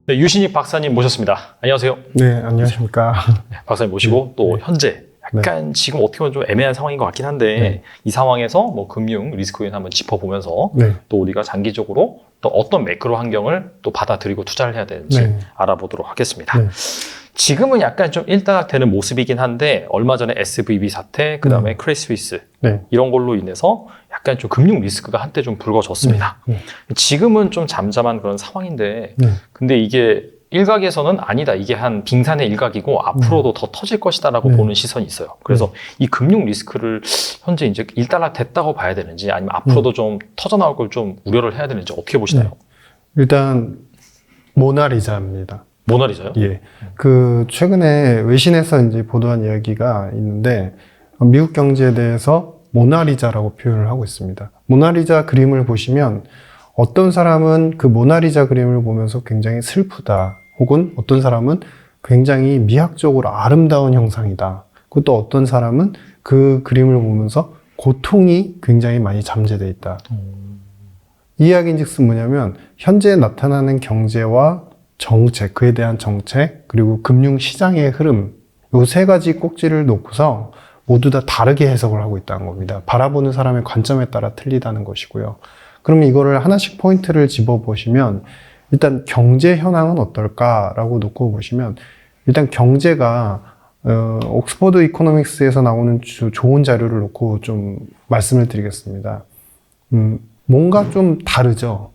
네, 유신익 박사님 모셨습니다. 안녕하세요. 네, 안녕하십니까. 네, 박사님 모시고 또 현재 약간 지금 어떻게 보면 좀 애매한 상황인 것 같긴 한데 이 상황에서 뭐 금융 리스크 요인 한번 짚어보면서 또 우리가 장기적으로 또 어떤 매크로 환경을 또 받아들이고 투자를 해야 되는지 알아보도록 하겠습니다. 지금은 약간 좀 일단락되는 모습이긴 한데 얼마 전에 SVB 사태, 그 다음에 크레딧 스위스 이런 걸로 인해서 약간 좀 금융 리스크가 한때 좀 불거졌습니다. 지금은 좀 잠잠한 그런 상황인데 근데 이게 일각에서는 아니다. 이게 한 빙산의 일각이고 앞으로도 더 터질 것이다라고 보는 시선이 있어요. 그래서 이 금융 리스크를 현재 이제 일단락됐다고 봐야 되는지 아니면 앞으로도 좀 터져나올 걸 좀 우려를 해야 되는지 어떻게 보시나요? 일단 모나리자입니다. 모나리자요? 예. 그 최근에 외신에서 이제 보도한 이야기가 있는데 미국 경제에 대해서 모나리자라고 표현을 하고 있습니다. 모나리자 그림을 보시면 어떤 사람은 그 모나리자 그림을 보면서 굉장히 슬프다. 혹은 어떤 사람은 굉장히 미학적으로 아름다운 형상이다. 그것도 어떤 사람은 그 그림을 보면서 고통이 굉장히 많이 잠재되어 있다. 이 이야기인즉슨 뭐냐면 현재 나타나는 경제와 정책, 그에 대한 정책, 그리고 금융시장의 흐름, 요 세 가지 꼭지를 놓고서 모두 다 다르게 해석을 하고 있다는 겁니다. 바라보는 사람의 관점에 따라 틀리다는 것이고요. 그러면 이거를 하나씩 포인트를 집어보시면 일단 경제 현황은 어떨까라고 놓고 보시면 일단 경제가 옥스퍼드 이코노믹스에서 나오는 좋은 자료를 놓고 좀 말씀을 드리겠습니다. 뭔가 좀 다르죠.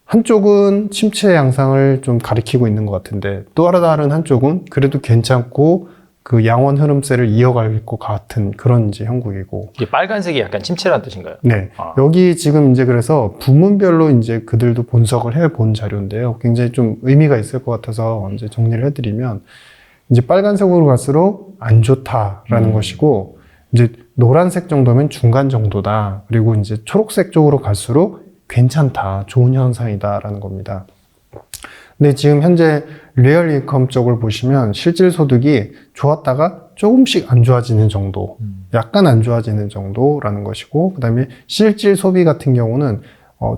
한쪽은 침체 양상을 좀 가리키고 있는 것 같은데 또 다른 한쪽은 그래도 괜찮고 그 양원 흐름세를 이어갈 것 같은 그런 이제 형국이고. 이게 빨간색이 약간 침체라는 뜻인가요? 네. 여기 지금 이제 그래서 부문별로 이제 그들도 분석을 해 본 자료인데요. 굉장히 좀 의미가 있을 것 같아서 이제 정리를 해드리면 이제 빨간색으로 갈수록 안 좋다라는 것이고 이제 노란색 정도면 중간 정도다. 그리고 이제 초록색 쪽으로 갈수록 괜찮다, 좋은 현상이다라는 겁니다. 근데 지금 현재 리얼 인컴 쪽을 보시면 실질 소득이 좋았다가 조금씩 안 좋아지는 정도, 약간 안 좋아지는 정도라는 것이고, 그 다음에 실질 소비 같은 경우는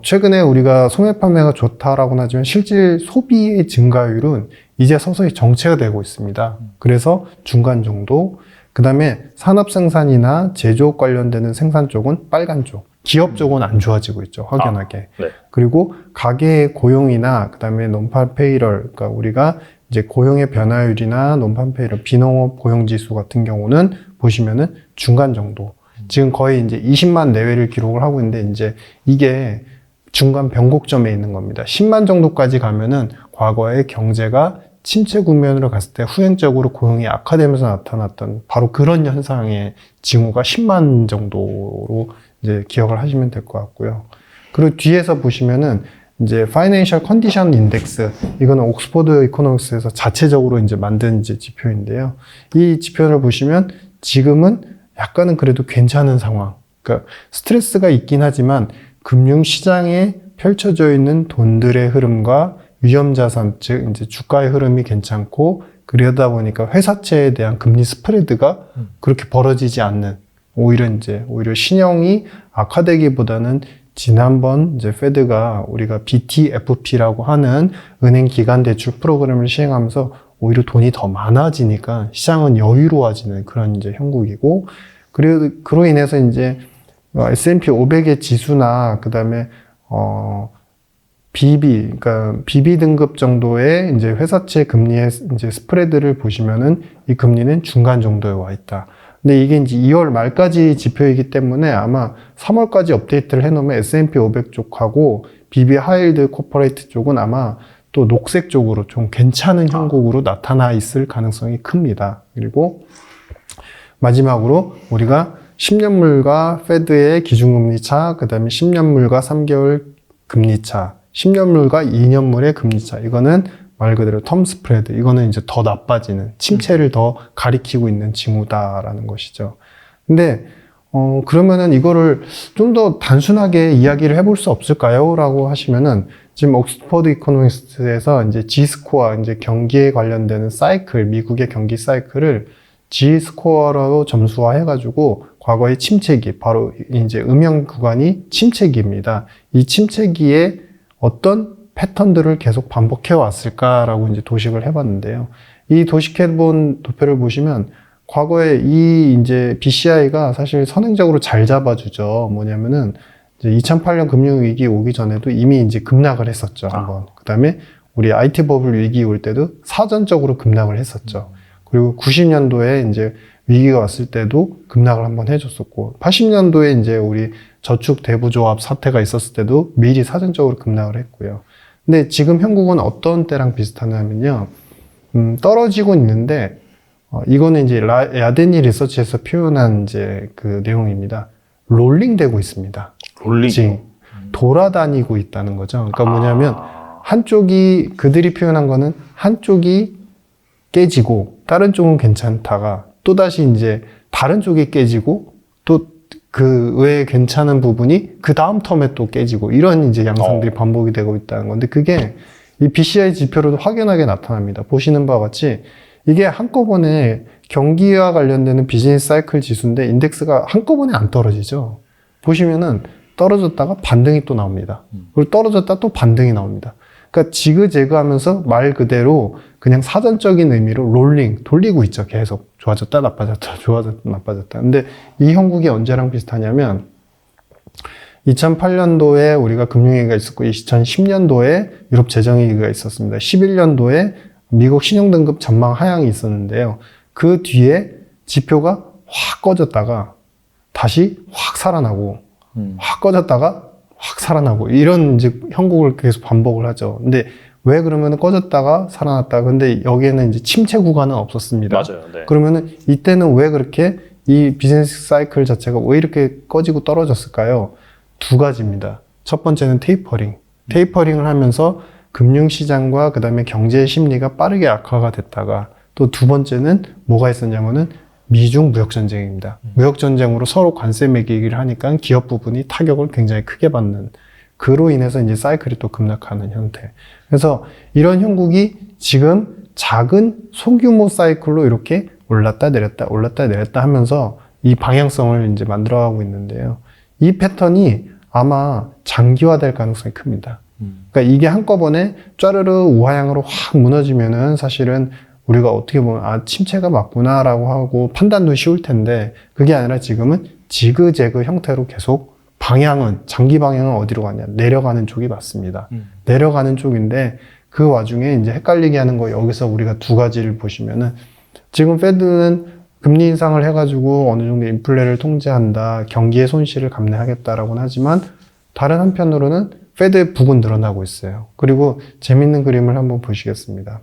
최근에 우리가 소매 판매가 좋다라고는 하지만 실질 소비의 증가율은 이제 서서히 정체가 되고 있습니다. 그래서 중간 정도, 그 다음에 산업 생산이나 제조업 관련되는 생산 쪽은 빨간 쪽. 기업 쪽은 안 좋아지고 있죠. 확연하게. 그리고 가계의 고용이나 그다음에 논판 페이럴, 그러니까 우리가 이제 고용의 변화율이나 논판 페이럴, 비농업 고용 지수 같은 경우는 보시면은 중간 정도. 지금 거의 이제 20만 내외를 기록을 하고 있는데 이제 이게 중간 변곡점에 있는 겁니다. 10만 정도까지 가면은 과거의 경제가 침체 국면으로 갔을 때 후행적으로 고용이 악화되면서 나타났던 바로 그런 현상의 징후가 10만 정도로 이제 기억을 하시면 될 것 같고요. 그리고 뒤에서 보시면은 이제 Financial Condition Index, 이거는 옥스퍼드 이코노믹스에서 자체적으로 이제 만든 이제 지표인데요. 이 지표를 보시면 지금은 약간은 그래도 괜찮은 상황. 그러니까 스트레스가 있긴 하지만 금융시장에 펼쳐져 있는 돈들의 흐름과 위험자산, 즉 이제 주가의 흐름이 괜찮고 그러다 보니까 회사채에 대한 금리 스프레드가 그렇게 벌어지지 않는 오히려 신용이 악화되기보다는 지난번 이제 페드가 우리가 BTFP라고 하는 은행 기간 대출 프로그램을 시행하면서 오히려 돈이 더 많아지니까 시장은 여유로워지는 그런 이제 형국이고, 그로 인해서 이제 S&P 500의 지수나 그다음에 그러니까 BB 등급 정도의 이제 회사채 금리의 이제 스프레드를 보시면은 이 금리는 중간 정도에 와 있다. 근데 이게 이제 2월 말까지 지표이기 때문에 아마 3월까지 업데이트를 해놓으면 S&P 500 쪽하고 BB 하이힐드 코퍼레이트 쪽은 아마 또 녹색 쪽으로 좀 괜찮은 형국으로 나타나 있을 가능성이 큽니다. 그리고 마지막으로 우리가 10년물과 페드의 기준금리 차, 그 다음에 10년물과 3개월 금리 차, 10년물과 2년물의 금리 차, 이거는 말 그대로 텀 스프레드, 이거는 이제 더 나빠지는, 침체를 더 가리키고 있는 징후다라는 것이죠. 근데 그러면은 이거를 좀 더 단순하게 이야기를 해볼 수 없을까요? 라고 하시면은 지금 옥스퍼드 이코노미스트에서 이제 G스코어, 이제 경기에 관련되는 사이클, 미국의 경기 사이클을 G스코어로 점수화해가지고 과거의 침체기, 바로 이제 음영 구간이 침체기입니다. 이 침체기에 어떤 패턴들을 계속 반복해 왔을까라고 이제 도식을 해봤는데요. 이 도식해본 도표를 보시면 과거에 이 이제 BCI가 사실 선행적으로 잘 잡아주죠. 뭐냐면은 이제 2008년 금융위기 오기 전에도 이미 이제 급락을 했었죠. 한번. 그 다음에 우리 IT 버블 위기 올 때도 사전적으로 급락을 했었죠. 그리고 90년도에 이제 위기가 왔을 때도 급락을 한번 해줬었고, 80년도에 이제 우리 저축 대부조합 사태가 있었을 때도 미리 사전적으로 급락을 했고요. 근데 지금 형국은 어떤 때랑 비슷하냐면요. 떨어지고 있는데, 이거는 이제 야데니 리서치에서 표현한 이제 그 내용입니다. 롤링 되고 있습니다. 롤링. 지금 돌아다니고 있다는 거죠. 그러니까 뭐냐면, 한쪽이, 그들이 표현한 거는 한쪽이 깨지고, 다른 쪽은 괜찮다가, 또다시 이제 다른 쪽이 깨지고, 또 그 외에 괜찮은 부분이 그 다음 텀에 또 깨지고, 이런 이제 양상들이 반복이 되고 있다는 건데, 그게 이 BCI 지표로도 확연하게 나타납니다. 보시는 바와 같이, 이게 한꺼번에 경기와 관련되는 비즈니스 사이클 지수인데, 인덱스가 한꺼번에 안 떨어지죠. 보시면은 떨어졌다가 반등이 또 나옵니다. 그리고 떨어졌다 또 반등이 나옵니다. 그러니까 지그재그 하면서 말 그대로 그냥 사전적인 의미로 롤링, 돌리고 있죠. 계속. 좋아졌다, 나빠졌다, 좋아졌다, 나빠졌다. 근데 이 형국이 언제랑 비슷하냐면 2008년도에 우리가 금융위기가 있었고 2010년도에 유럽 재정위기가 있었습니다. 11년도에 미국 신용등급 전망 하향이 있었는데요. 그 뒤에 지표가 확 꺼졌다가 다시 확 살아나고 확 꺼졌다가 확 살아나고 이런 이제 형국을 계속 반복을 하죠. 근데 왜 그러면 꺼졌다가 살아났다. 근데 여기에는 이제 침체 구간은 없었습니다. 맞아요. 네. 그러면은 이때는 왜 그렇게 이 비즈니스 사이클 자체가 왜 이렇게 꺼지고 떨어졌을까요? 두 가지입니다. 첫 번째는 테이퍼링. 테이퍼링을 하면서 금융시장과 그 다음에 경제 심리가 빠르게 악화가 됐다가 또 두 번째는 뭐가 있었냐면은 미중 무역전쟁입니다. 무역전쟁으로 서로 관세 매기기를 하니까 기업 부분이 타격을 굉장히 크게 받는, 그로 인해서 이제 사이클이 또 급락하는 형태. 그래서 이런 형국이 지금 작은 소규모 사이클로 이렇게 올랐다 내렸다 올랐다 내렸다 하면서 이 방향성을 이제 만들어가고 있는데요. 이 패턴이 아마 장기화될 가능성이 큽니다. 그러니까 이게 한꺼번에 쫘르르 우하향으로 확 무너지면은 사실은 우리가 어떻게 보면 침체가 맞구나라고 하고 판단도 쉬울 텐데, 그게 아니라 지금은 지그재그 형태로 계속 방향은, 장기 방향은 어디로 가냐? 내려가는 쪽이 맞습니다. 내려가는 쪽인데 그 와중에 이제 헷갈리게 하는 거, 여기서 우리가 두 가지를 보시면은 지금 페드는 금리 인상을 해가지고 어느 정도 인플레를 통제한다, 경기의 손실을 감내하겠다라고는 하지만 다른 한편으로는 페드의 북은 늘어나고 있어요. 그리고 재밌는 그림을 한번 보시겠습니다.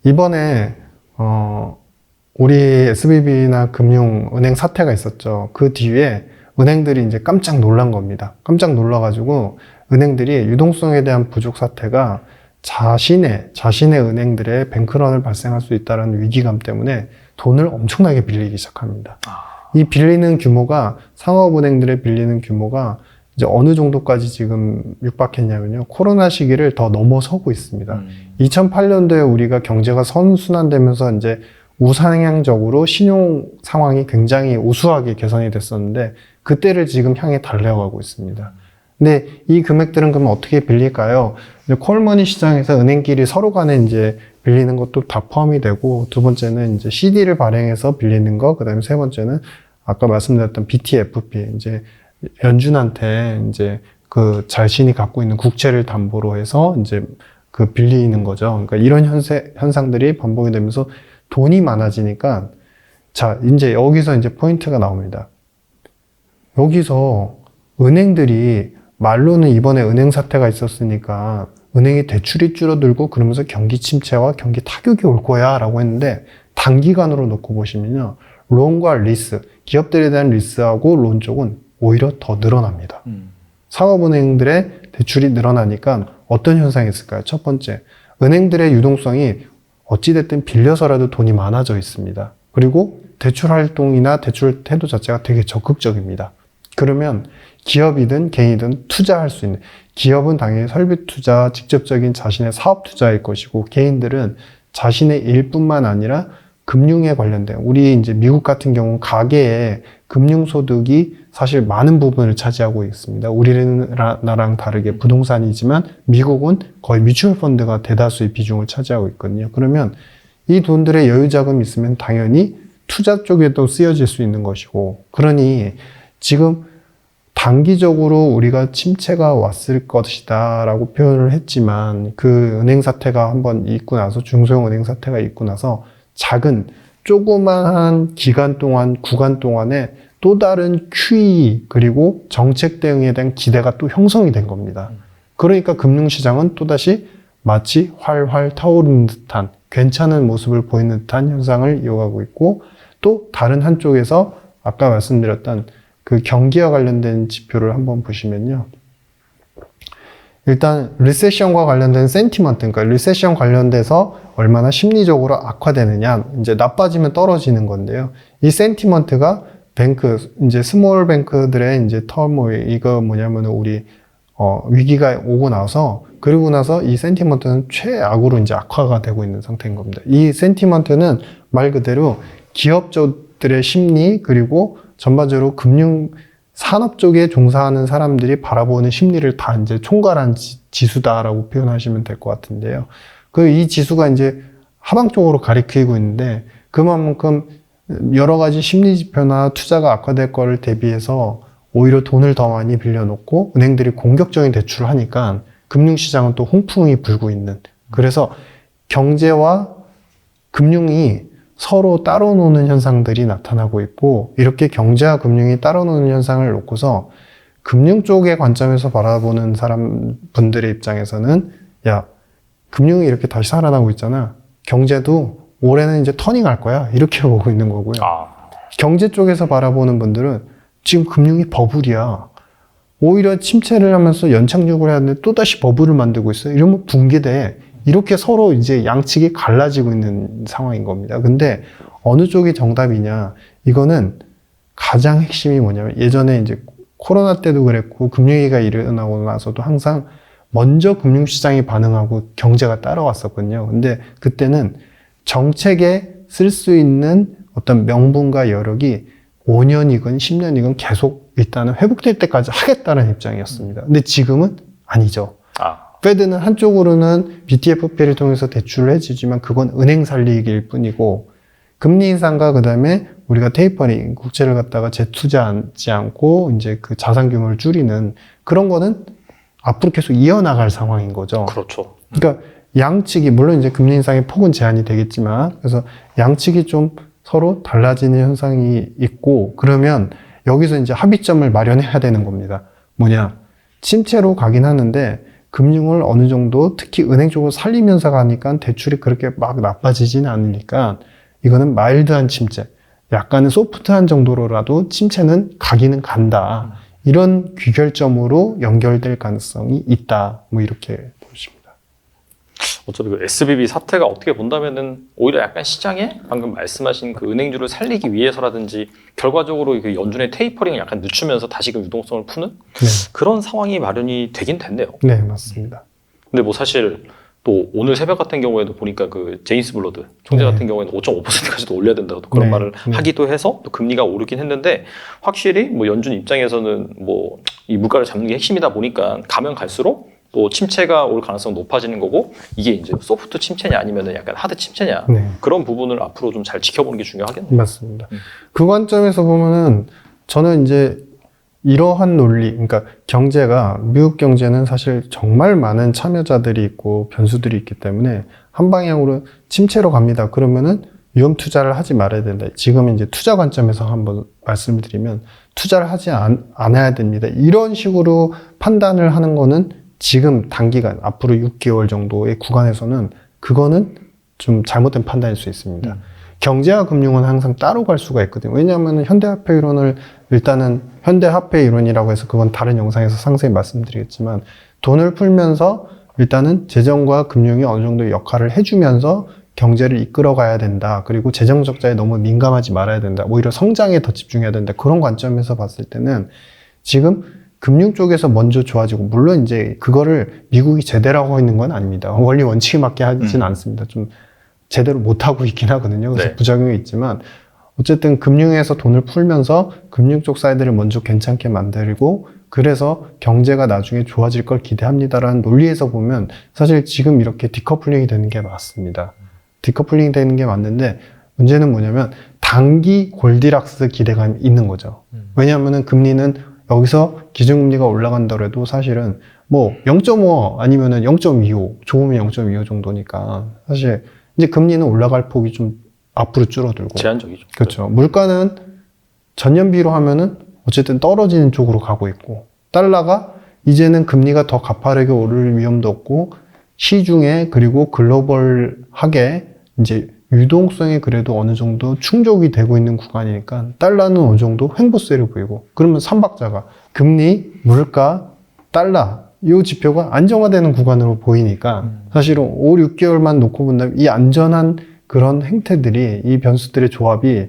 이번에 우리 SVB나 금융은행 사태가 있었죠. 그 뒤에 은행들이 이제 깜짝 놀란 겁니다. 깜짝 놀라가지고 은행들이 유동성에 대한 부족 사태가 자신의 은행들의 뱅크런을 발생할 수 있다는 위기감 때문에 돈을 엄청나게 빌리기 시작합니다. 이 빌리는 규모가, 상업은행들의 빌리는 규모가 이제 어느 정도까지 지금 육박했냐면요. 코로나 시기를 더 넘어서고 있습니다. 2008년도에 우리가 경제가 선순환되면서 이제 우상향적으로 신용 상황이 굉장히 우수하게 개선이 됐었는데, 그때를 지금 향해 달려가고 있습니다. 근데 이 금액들은 그럼 어떻게 빌릴까요? 콜머니 시장에서 은행끼리 서로 간에 이제 빌리는 것도 다 포함이 되고, 두 번째는 이제 CD를 발행해서 빌리는 거, 그 다음에 세 번째는 아까 말씀드렸던 BTFP, 이제 연준한테 이제 그 자신이 갖고 있는 국채를 담보로 해서 이제 그 빌리는 거죠. 그러니까 이런 현상들이 반복이 되면서 돈이 많아지니까, 자, 이제 여기서 이제 포인트가 나옵니다. 여기서 은행들이 말로는 이번에 은행 사태가 있었으니까 은행의 대출이 줄어들고 그러면서 경기 침체와 경기 타격이 올 거야 라고 했는데, 단기간으로 놓고 보시면요. 론과 리스, 기업들에 대한 리스하고 론 쪽은 오히려 더 늘어납니다. 상업은행들의 대출이 늘어나니까 어떤 현상이 있을까요? 첫 번째, 은행들의 유동성이 어찌됐든 빌려서라도 돈이 많아져 있습니다. 그리고 대출 활동이나 대출 태도 자체가 되게 적극적입니다. 그러면 기업이든 개인이든 투자할 수 있는, 기업은 당연히 설비 투자, 직접적인 자신의 사업 투자일 것이고, 개인들은 자신의 일뿐만 아니라 금융에 관련된, 우리 이제 미국 같은 경우 가계에 금융소득이 사실 많은 부분을 차지하고 있습니다. 우리나라랑 다르게 부동산이지만 미국은 거의 뮤추얼 펀드가 대다수의 비중을 차지하고 있거든요. 그러면 이 돈들의 여유 자금이 있으면 당연히 투자 쪽에도 쓰여질 수 있는 것이고, 그러니 지금 단기적으로 우리가 침체가 왔을 것이다 라고 표현을 했지만, 그 은행 사태가 한번 있고 나서, 중소형 은행 사태가 있고 나서 작은 조그마한 기간 동안, 구간 동안에 또 다른 QE 그리고 정책 대응에 대한 기대가 또 형성이 된 겁니다. 그러니까 금융시장은 또다시 마치 활활 타오르는 듯한 괜찮은 모습을 보이는 듯한 현상을 이어가고 있고, 또 다른 한쪽에서 아까 말씀드렸던 그 경기와 관련된 지표를 한번 보시면요. 일단 리세션과 관련된 센티먼트, 그러니까 리세션 관련돼서 얼마나 심리적으로 악화되느냐, 이제 나빠지면 떨어지는 건데요. 이 센티먼트가 뱅크, 이제 스몰 뱅크들의 이제 터모일, 이거 뭐냐면 우리 위기가 오고 나서, 그리고 나서 이 센티먼트는 최악으로 이제 악화가 되고 있는 상태인 겁니다. 이 센티먼트는 말 그대로 기업들의 심리, 그리고 전반적으로 금융 산업 쪽에 종사하는 사람들이 바라보는 심리를 다 이제 총괄한 지수다라고 표현하시면 될 것 같은데요. 이 지수가 이제 하방 쪽으로 가리키고 있는데, 그만큼 여러 가지 심리 지표나 투자가 악화될 거를 대비해서 오히려 돈을 더 많이 빌려놓고 은행들이 공격적인 대출을 하니까 금융시장은 또 홍풍이 불고 있는, 그래서 경제와 금융이 서로 따로 노는 현상들이 나타나고 있고, 이렇게 경제와 금융이 따로 노는 현상을 놓고서 금융 쪽의 관점에서 바라보는 분들의 입장에서는, 야, 금융이 이렇게 다시 살아나고 있잖아, 경제도 올해는 이제 터닝할 거야, 이렇게 보고 있는 거고요. 경제 쪽에서 바라보는 분들은 지금 금융이 버블이야, 오히려 침체를 하면서 연착륙을 해야 되는데 또다시 버블을 만들고 있어요, 이러면 붕괴돼. 이렇게 서로 이제 양측이 갈라지고 있는 상황인 겁니다. 근데 어느 쪽이 정답이냐, 이거는 가장 핵심이 뭐냐면, 예전에 이제 코로나 때도 그랬고 금융위기가 일어나고 나서도 항상 먼저 금융시장이 반응하고 경제가 따라왔었거든요. 근데 그때는 정책에 쓸 수 있는 어떤 명분과 여력이 5년이건 10년이건 계속 일단은 회복될 때까지 하겠다는 입장이었습니다. 근데 지금은 아니죠. 페드는 한쪽으로는 BTFP를 통해서 대출을 해주지만 그건 은행 살리기일 뿐이고, 금리 인상과 그 다음에 우리가 테이퍼링, 국채를 갖다가 재투자하지 않고 이제 그 자산 규모를 줄이는 그런 거는 앞으로 계속 이어나갈 상황인 거죠. 그렇죠. 그러니까 양측이, 물론 이제 금리 인상의 폭은 제한이 되겠지만, 그래서 양측이 좀 서로 달라지는 현상이 있고, 그러면 여기서 이제 합의점을 마련해야 되는 겁니다. 뭐냐, 침체로 가긴 하는데 금융을 어느 정도, 특히 은행 쪽으로 살리면서 가니까 대출이 그렇게 막 나빠지지는 않으니까 이거는 마일드한 침체, 약간은 소프트한 정도로라도 침체는 가기는 간다, 이런 귀결점으로 연결될 가능성이 있다, 뭐 이렇게 보십니다. 어차피 그 SVB 사태가 어떻게 본다면은 오히려 약간 시장에 방금 말씀하신 그 은행주를 살리기 위해서라든지 결과적으로 그 연준의 테이퍼링을 약간 늦추면서 다시금 유동성을 푸는 그런 상황이 마련이 되긴 됐네요. 네, 맞습니다. 근데 뭐 사실 또 오늘 새벽 같은 경우에도 보니까 그 제임스 블러드 총재 같은 경우에는 5.5%까지도 올려야 된다고 그런 말을 하기도 해서 또 금리가 오르긴 했는데, 확실히 뭐 연준 입장에서는 뭐 이 물가를 잡는 게 핵심이다 보니까 가면 갈수록 또 침체가 올 가능성이 높아지는 거고, 이게 이제 소프트 침체냐 아니면 약간 하드 침체냐, 그런 부분을 앞으로 좀 잘 지켜보는 게 중요하겠네요. 맞습니다. 그 관점에서 보면은 저는 이제 이러한 논리, 그러니까 경제가, 미국 경제는 사실 정말 많은 참여자들이 있고 변수들이 있기 때문에 한 방향으로 침체로 갑니다. 그러면은 위험 투자를 하지 말아야 된다. 지금 이제 투자 관점에서 한번 말씀을 드리면 투자를 하지 않아야 됩니다. 이런 식으로 판단을 하는 거는 지금 단기간, 앞으로 6개월 정도의 구간에서는 그거는 좀 잘못된 판단일 수 있습니다. 경제와 금융은 항상 따로 갈 수가 있거든요. 왜냐하면 현대화폐 이론을, 일단은 현대화폐 이론이라고 해서 그건 다른 영상에서 상세히 말씀드리겠지만, 돈을 풀면서 일단은 재정과 금융이 어느 정도 역할을 해주면서 경제를 이끌어 가야 된다. 그리고 재정 적자에 너무 민감하지 말아야 된다. 오히려 성장에 더 집중해야 된다. 그런 관점에서 봤을 때는 지금 금융 쪽에서 먼저 좋아지고, 물론 이제 그거를 미국이 제대로 하고 있는 건 아닙니다. 원리 원칙에 맞게 하진 않습니다. 좀 제대로 못하고 있긴 하거든요. 그래서 부작용이 있지만, 어쨌든 금융에서 돈을 풀면서 금융 쪽 사이드를 먼저 괜찮게 만들고 그래서 경제가 나중에 좋아질 걸 기대합니다라는 논리에서 보면 사실 지금 이렇게 디커플링이 되는 게 맞습니다. 디커플링이 되는 게 맞는데 문제는 뭐냐면 단기 골디락스 기대감이 있는 거죠. 왜냐하면 금리는 여기서 기준금리가 올라간다고 사실은 뭐 0.5 아니면은 0.25 좋으면 0.25 정도니까 사실 이제 금리는 올라갈 폭이 좀 앞으로 줄어들고 제한적이죠. 그렇죠. 물가는 전년비로 하면은 어쨌든 떨어지는 쪽으로 가고 있고 달러가 이제는 금리가 더 가파르게 오를 위험도 없고 시중에 그리고 글로벌하게 이제 유동성이 그래도 어느 정도 충족이 되고 있는 구간이니까 달러는 어느 정도 횡보세를 보이고 그러면 삼박자가 금리, 물가, 달러 이 지표가 안정화되는 구간으로 보이니까 사실은 5, 6개월만 놓고 본다면 이 안전한 그런 행태들이 이 변수들의 조합이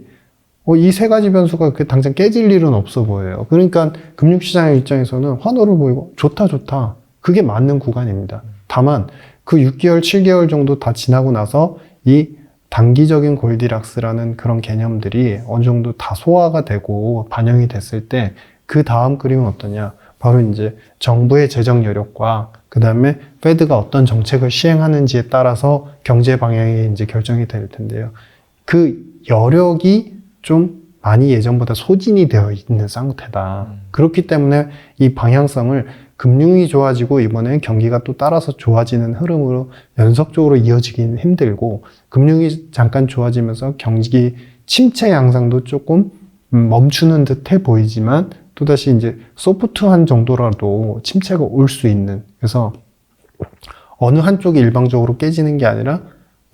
이 세 가지 변수가 당장 깨질 일은 없어 보여요. 그러니까 금융시장의 입장에서는 환호를 보이고 좋다. 그게 맞는 구간입니다. 다만 그 6개월, 7개월 정도 다 지나고 나서 이 단기적인 골디락스라는 그런 개념들이 어느 정도 다 소화가 되고 반영이 됐을 때 그 다음 그림은 어떠냐? 바로 이제 정부의 재정 여력과 그 다음에 페드가 어떤 정책을 시행하는지에 따라서 경제 방향이 이제 결정이 될 텐데요. 그 여력이 좀 많이 예전보다 소진이 되어 있는 상태다. 그렇기 때문에 이 방향성을 금융이 좋아지고 이번에 경기가 또 따라서 좋아지는 흐름으로 연속적으로 이어지기는 힘들고 금융이 잠깐 좋아지면서 경기 침체 양상도 조금 멈추는 듯해 보이지만 또다시 이제 소프트한 정도라도 침체가 올 수 있는 그래서 어느 한쪽이 일방적으로 깨지는 게 아니라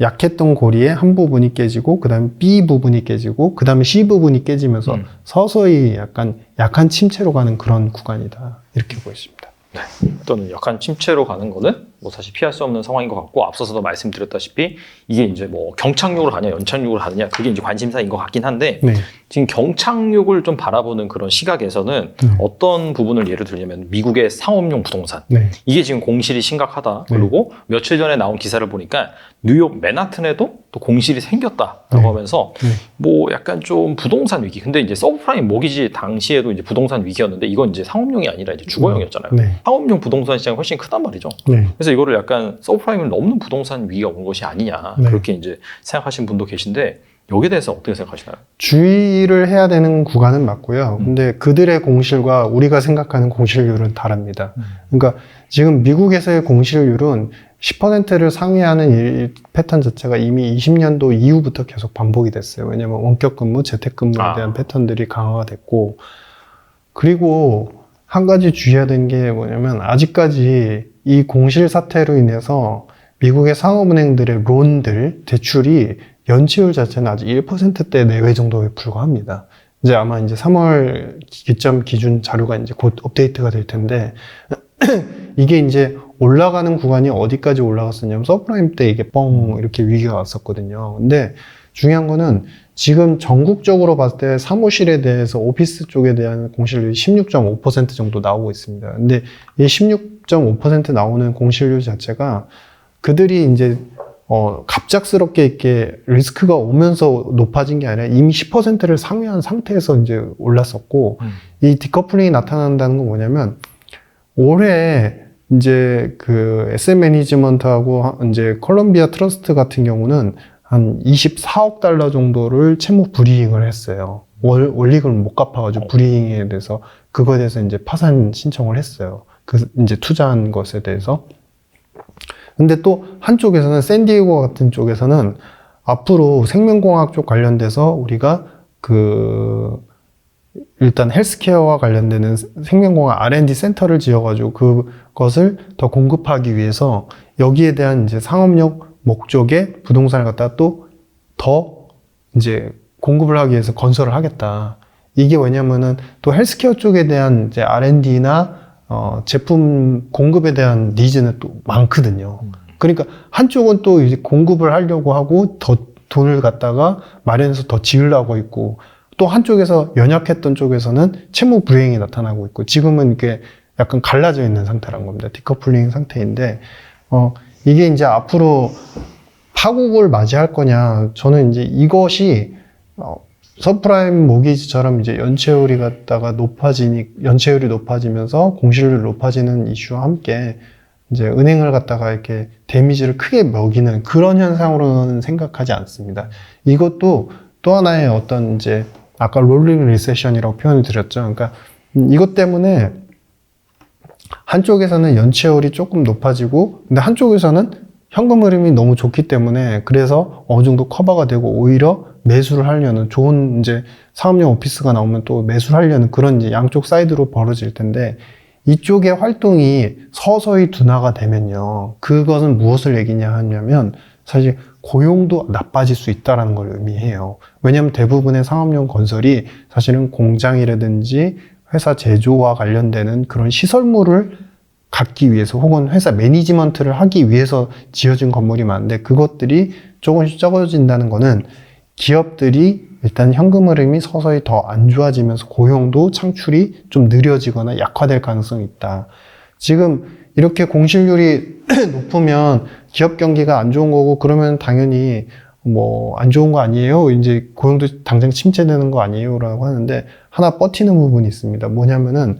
약했던 고리의 한 부분이 깨지고 그 다음에 B 부분이 깨지고 그 다음에 C 부분이 깨지면서 서서히 약간 약한 침체로 가는 그런 구간이다 이렇게 보였습니다. 네. 또는 약간 침체로 가는 거는 뭐 사실 피할 수 없는 상황인 것 같고 앞서서도 말씀드렸다시피 이게 이제 뭐 경착륙을 하냐 연착륙을 하느냐 그게 이제 관심사인 것 같긴 한데 네. 지금 경착륙을 좀 바라보는 그런 시각에서는 어떤 부분을 예를 들냐면 미국의 상업용 부동산 네. 이게 지금 공실이 심각하다. 그리고 며칠 전에 나온 기사를 보니까 뉴욕 맨하튼에도 또 공실이 생겼다라고 하면서 뭐 약간 좀 부동산 위기. 근데 이제 서브프라임 모기지 당시에도 이제 부동산 위기였는데 이건 이제 상업용이 아니라 이제 주거용이었잖아요. 상업용 부동산 시장이 훨씬 크단 말이죠. 그래서 이거를 약간 서브프라임을 넘는 부동산 위기가 온 것이 아니냐 그렇게 이제 생각하시는 분도 계신데 여기에 대해서 어떻게 생각하시나요? 주의를 해야 되는 구간은 맞고요. 근데 그들의 공실과 우리가 생각하는 공실률은 다릅니다. 그러니까 지금 미국에서의 공실률은 10%를 상회하는 이 패턴 자체가 이미 20년도 이후부터 계속 반복이 됐어요. 왜냐하면 원격 근무, 재택 근무에 대한 패턴들이 강화가 됐고 그리고 한 가지 주의해야 되는 게 뭐냐면 아직까지 이 공실 사태로 인해서 미국의 상업은행들의 론들, 대출이 연체율 자체는 아직 1%대 내외 정도에 불과합니다. 이제 아마 이제 3월 기점 기준 자료가 이제 곧 업데이트가 될 텐데, 이게 이제 올라가는 구간이 어디까지 올라갔었냐면, 서프라임 때 이게 뻥 이렇게 위기가 왔었거든요. 근데 중요한 거는 지금 전국적으로 봤을 때 사무실에 대해서 오피스 쪽에 대한 공실률이 16.5% 정도 나오고 있습니다. 근데 이 16.5% 나오는 공실률 자체가 그들이 이제 갑작스럽게 이렇게 리스크가 오면서 높아진 게 아니라 이미 10%를 상회한 상태에서 이제 올랐었고, 이 디커플링이 나타난다는 건 뭐냐면, 올해 이제 그 SM 매니지먼트하고 이제 컬럼비아 트러스트 같은 경우는 한 24억 달러 정도를 채무 불이익을 했어요. 원리금을 못 갚아가지고 불이익에 대해서 그거에 대해서 이제 파산 신청을 했어요. 그 이제 투자한 것에 대해서. 근데 또 한쪽에서는 샌디에고 같은 쪽에서는 앞으로 생명공학 쪽 관련돼서 우리가 일단 헬스케어와 관련되는 생명공학 R&D 센터를 지어가지고 그것을 더 공급하기 위해서 여기에 대한 이제 상업용 목적의 부동산을 갖다가 또 더 이제 공급을 하기 위해서 건설을 하겠다. 이게 왜냐면은 또 헬스케어 쪽에 대한 이제 R&D나 제품 공급에 대한 니즈는 또 많거든요. 그러니까 한쪽은 또 이제 공급을 하려고 하고 더 돈을 갖다가 마련해서 더 지으려고 있고 또 한쪽에서 연약했던 쪽에서는 채무 불이행이 나타나고 있고 지금은 이게 약간 갈라져 있는 상태란 겁니다. 디커플링 상태인데 이게 이제 앞으로 파국을 맞이할 거냐 저는 이제 이것이 서프라임 모기지처럼 이제 연체율이 갖다가 연체율이 높아지면서 공실률이 높아지는 이슈와 함께 이제 은행을 갖다가 이렇게 데미지를 크게 먹이는 그런 현상으로는 생각하지 않습니다. 이것도 또 하나의 어떤 이제 아까 롤링 리세션이라고 표현을 드렸죠. 그러니까 이것 때문에 한쪽에서는 연체율이 조금 높아지고 근데 한쪽에서는 현금 흐름이 너무 좋기 때문에 그래서 어느 정도 커버가 되고 오히려 매수를 하려는 좋은 이제 상업용 오피스가 나오면 또 매수를 하려는 그런 이제 양쪽 사이드로 벌어질 텐데 이쪽의 활동이 서서히 둔화가 되면요. 그것은 무엇을 얘기냐 하냐면 사실 고용도 나빠질 수 있다는 걸 의미해요. 왜냐하면 대부분의 상업용 건설이 사실은 공장이라든지 회사 제조와 관련되는 그런 시설물을 갖기 위해서 혹은 회사 매니지먼트를 하기 위해서 지어진 건물이 많은데 그것들이 조금씩 적어진다는 거는 기업들이 일단 현금 흐름이 서서히 더 안 좋아지면서 고용도 창출이 좀 느려지거나 약화될 가능성이 있다. 지금 이렇게 공실률이 높으면 기업 경기가 안 좋은 거고 그러면 당연히 뭐 안 좋은 거 아니에요? 이제 고용도 당장 침체되는 거 아니에요? 라고 하는데 하나 버티는 부분이 있습니다. 뭐냐면은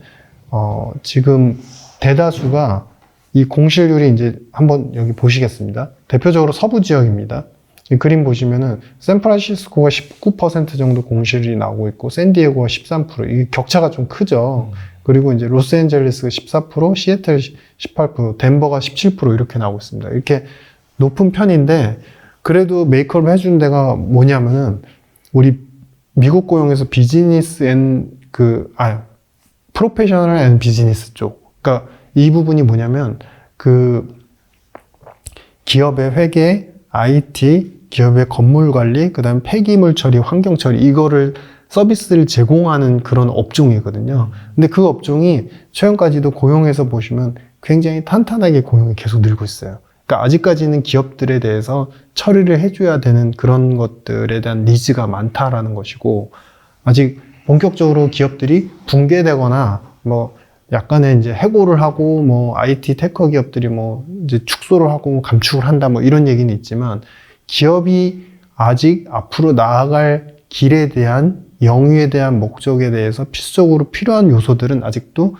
지금 대다수가 이 공실률이 이제 한번 여기 보시겠습니다. 대표적으로 서부 지역입니다. 이 그림 보시면은 샌프란시스코가 19% 정도 공실이 나오고 있고 샌디에고가 13%. 이 격차가 좀 크죠. 그리고 이제 로스앤젤레스가 14%, 시애틀 18%, 덴버가 17% 이렇게 나오고 있습니다. 이렇게 높은 편인데 그래도 메이크업을 해주는 데가 뭐냐면은 우리 미국 고용에서 비즈니스 프로페셔널 앤 비즈니스 쪽. 그러니까 이 부분이 뭐냐면 그 기업의 회계, IT, 기업의 건물 관리, 그 다음에 폐기물 처리, 환경 처리, 이거를 서비스를 제공하는 그런 업종이거든요. 근데 그 업종이 최근까지도 고용에서 보시면 굉장히 탄탄하게 고용이 계속 늘고 있어요. 그러니까 아직까지는 기업들에 대해서 처리를 해줘야 되는 그런 것들에 대한 니즈가 많다라는 것이고, 아직 본격적으로 기업들이 붕괴되거나 뭐 약간의 이제 해고를 하고 뭐 IT 테크 기업들이 뭐 이제 축소를 하고 감축을 한다 뭐 이런 얘기는 있지만 기업이 아직 앞으로 나아갈 길에 대한 영위에 대한 목적에 대해서 필수적으로 필요한 요소들은 아직도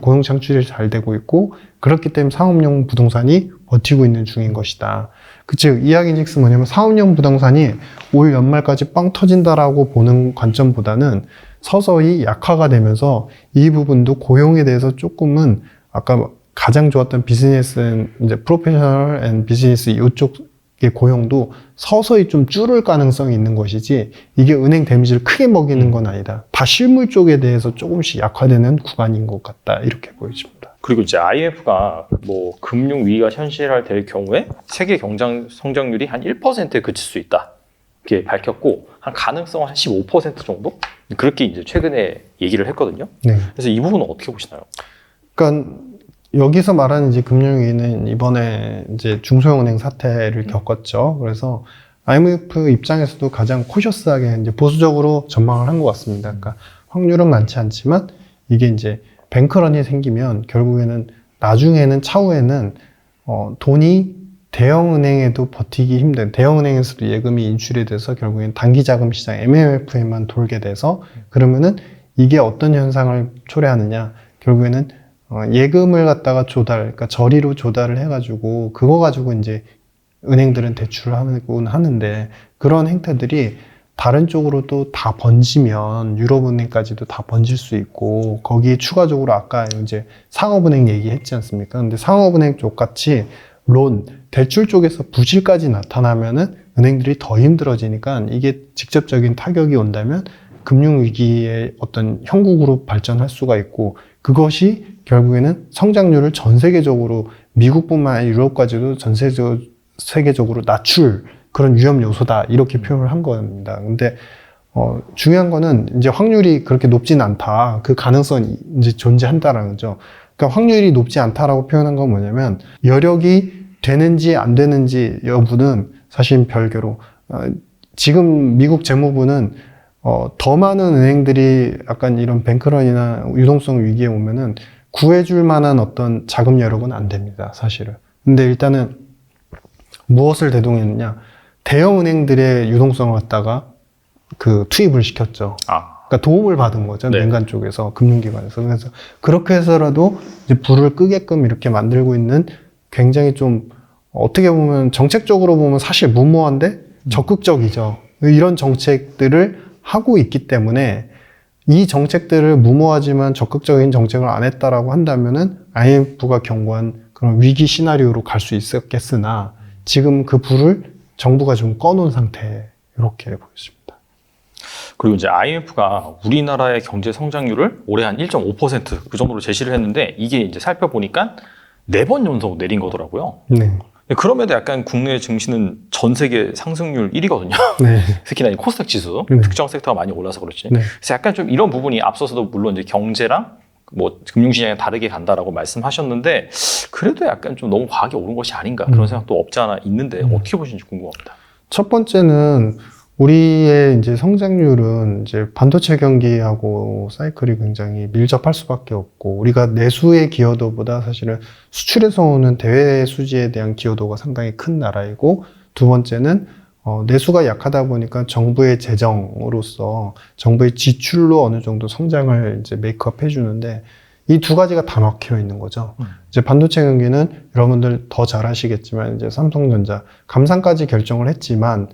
고용 창출이 잘 되고 있고 그렇기 때문에 상업용 부동산이 버티고 있는 중인 것이다. 즉 이야기즉슨 뭐냐면 상업용 부동산이 올 연말까지 빵 터진다라고 보는 관점보다는 서서히 약화가 되면서 이 부분도 고용에 대해서 조금은 아까 가장 좋았던 비즈니스 이제 프로페셔널 앤 비즈니스 이쪽의 고용도 서서히 좀 줄을 가능성이 있는 것이지 이게 은행 데미지를 크게 먹이는 건 아니다. 다 실물 쪽에 대해서 조금씩 약화되는 구간인 것 같다. 이렇게 보여집니다. 그리고 이제 IMF가 뭐 금융 위기가 현실화될 경우에 세계 경제 성장률이 한 1%에 그칠 수 있다. 이렇게 밝혔고 한 가능성은 한 15% 정도 그렇게 이제 최근에 얘기를 했거든요. 네. 그래서 이 부분은 어떻게 보시나요? 그러니까 여기서 말하는 이제 금융위기는 이번에 이제 중소형은행 사태를 겪었죠. 그래서 IMF 입장에서도 가장 코셔스하게 이제 보수적으로 전망을 한 것 같습니다. 그러니까 확률은 많지 않지만 이게 이제 뱅크런이 생기면 결국에는 나중에는 차후에는 돈이 대형은행에도 버티기 힘든 대형은행에서도 예금이 인출이 돼서 결국엔 단기자금 시장 MMF에만 돌게 돼서 그러면은 이게 어떤 현상을 초래하느냐 결국에는 예금을 갖다가 그러니까 저리로 조달을 해가지고 그거 가지고 이제 은행들은 대출을 하곤 하는데 그런 행태들이 다른 쪽으로 또 다 번지면 유럽은행까지도 다 번질 수 있고 거기에 추가적으로 아까 이제 상업은행 얘기했지 않습니까? 근데 상업은행 쪽 같이 대출 쪽에서 부실까지 나타나면은 은행들이 더 힘들어지니까 이게 직접적인 타격이 온다면 금융위기의 어떤 형국으로 발전할 수가 있고 그것이 결국에는 성장률을 전 세계적으로 미국뿐만 아니라 유럽까지도 전 세계적으로 낮출 그런 위험 요소다 이렇게 표현을 한 겁니다. 근데 중요한 거는 이제 확률이 그렇게 높진 않다. 그 가능성이 이제 존재한다라는 거죠. 그러니까 확률이 높지 않다라고 표현한 건 뭐냐면 여력이 되는지 안 되는지 여부는 사실 별개로 지금 미국 재무부는 더 많은 은행들이 약간 이런 뱅크런이나 유동성 위기에 오면은 구해줄 만한 어떤 자금 여력은 안 됩니다, 사실은. 근데 일단은 무엇을 대동했느냐? 대형 은행들의 유동성을 갖다가 그 투입을 시켰죠. 그러니까 도움을 받은 거죠. 네. 민간 쪽에서, 금융기관에서. 그래서 그렇게 해서라도 이제 불을 끄게끔 이렇게 만들고 있는 굉장히 좀 어떻게 보면 정책적으로 보면 사실 무모한데 적극적이죠. 이런 정책들을 하고 있기 때문에 이 정책들을 무모하지만 적극적인 정책을 안 했다라고 한다면은 IMF가 경고한 그런 위기 시나리오로 갈 수 있었겠으나 지금 그 불을 정부가 좀 꺼놓은 상태 이렇게 보였습니다. 그리고 이제 IMF가 우리나라의 경제 성장률을 올해 한 1.5%그 정도로 제시를 했는데 이게 이제 살펴보니까 4번 연속 내린 거더라고요. 네. 그럼에도 약간 국내 증시는 전 세계 상승률 1위거든요. 네. 특히나 이 코스닥 지수 네. 특정 섹터가 많이 올라서 그렇지. 네. 그래서 약간 좀 이런 부분이 앞서서도 물론 이제 경제랑 뭐 금융시장이 다르게 간다라고 말씀하셨는데 그래도 약간 좀 너무 과하게 오른 것이 아닌가 그런 생각도 없지 않아 있는데 어떻게 보시는지 궁금합니다. 첫 번째는 우리의 이제 성장률은 이제 반도체 경기하고 사이클이 굉장히 밀접할 수밖에 없고 우리가 내수의 기여도보다 사실은 수출에서 오는 대외 수지에 대한 기여도가 상당히 큰 나라이고 두 번째는 내수가 약하다 보니까 정부의 재정으로서 정부의 지출로 어느 정도 성장을 이제 메이크업 해주는데 이 두 가지가 다 막혀 있는 거죠. 이제 반도체 경기는 여러분들 더 잘 아시겠지만 이제 삼성전자 감산까지 결정을 했지만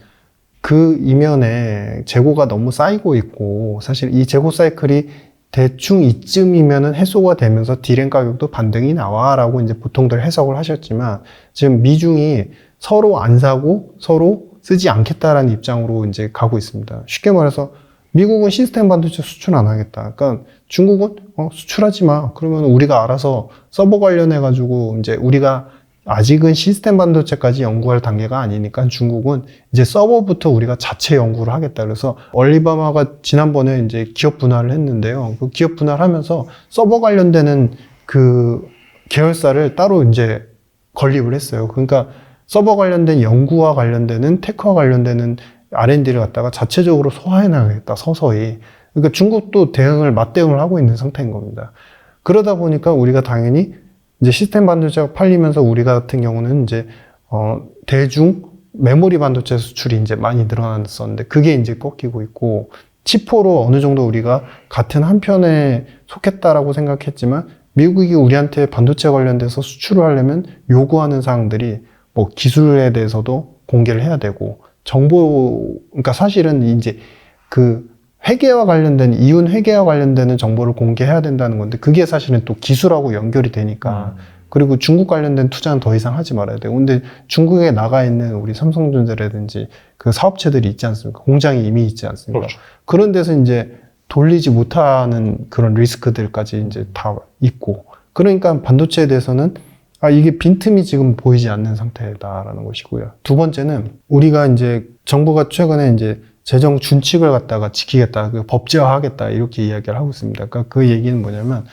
그 이면에 재고가 너무 쌓이고 있고 사실 이 재고 사이클이 대충 이쯤이면은 해소가 되면서 디램 가격도 반등이 나와라고 이제 보통들 해석을 하셨지만 지금 미중이 서로 안 사고 서로 쓰지 않겠다라는 입장으로 이제 가고 있습니다. 쉽게 말해서 미국은 시스템 반도체 수출 안 하겠다. 그러니까 중국은 수출하지 마. 그러면 우리가 알아서 서버 관련해 가지고 이제 우리가 아직은 시스템 반도체까지 연구할 단계가 아니니까 중국은 이제 서버부터 우리가 자체 연구를 하겠다. 그래서 얼리바마가 지난번에 이제 기업 분할을 했는데요. 그 기업 분할하면서 서버 관련되는 그 계열사를 따로 이제 건립을 했어요. 그러니까 서버 관련된 연구와 관련되는 테크와 관련되는 R&D를 갖다가 자체적으로 소화해 나가겠다. 서서히. 그러니까 중국도 맞대응을 하고 있는 상태인 겁니다. 그러다 보니까 우리가 당연히 이제 시스템 반도체가 팔리면서 우리 같은 경우는 이제 대중 메모리 반도체 수출이 이제 많이 늘어났었는데 그게 이제 꺾이고 있고 치포로 어느 정도 우리가 같은 한 편에 속했다라고 생각했지만 미국이 우리한테 반도체 관련돼서 수출을 하려면 요구하는 사항들이 뭐 기술에 대해서도 공개를 해야 되고 그러니까 사실은 이제 그 회계와 관련된 이윤 회계와 관련되는 정보를 공개해야 된다는 건데 그게 사실은 또 기술하고 연결이 되니까 그리고 중국 관련된 투자는 더 이상 하지 말아야 돼요. 근데 중국에 나가 있는 우리 삼성전자라든지 그 사업체들이 있지 않습니까? 공장이 이미 있지 않습니까? 그렇죠. 그런 데서 이제 돌리지 못하는 그런 리스크들까지 이제 다 있고 그러니까 반도체에 대해서는 이게 빈틈이 지금 보이지 않는 상태다라는 것이고요. 두 번째는 우리가 이제 정부가 최근에 이제 재정 준칙을 갖다가 지키겠다, 법제화하겠다 이렇게 이야기를 하고 있습니다. 그러니까 그 얘기는 뭐냐면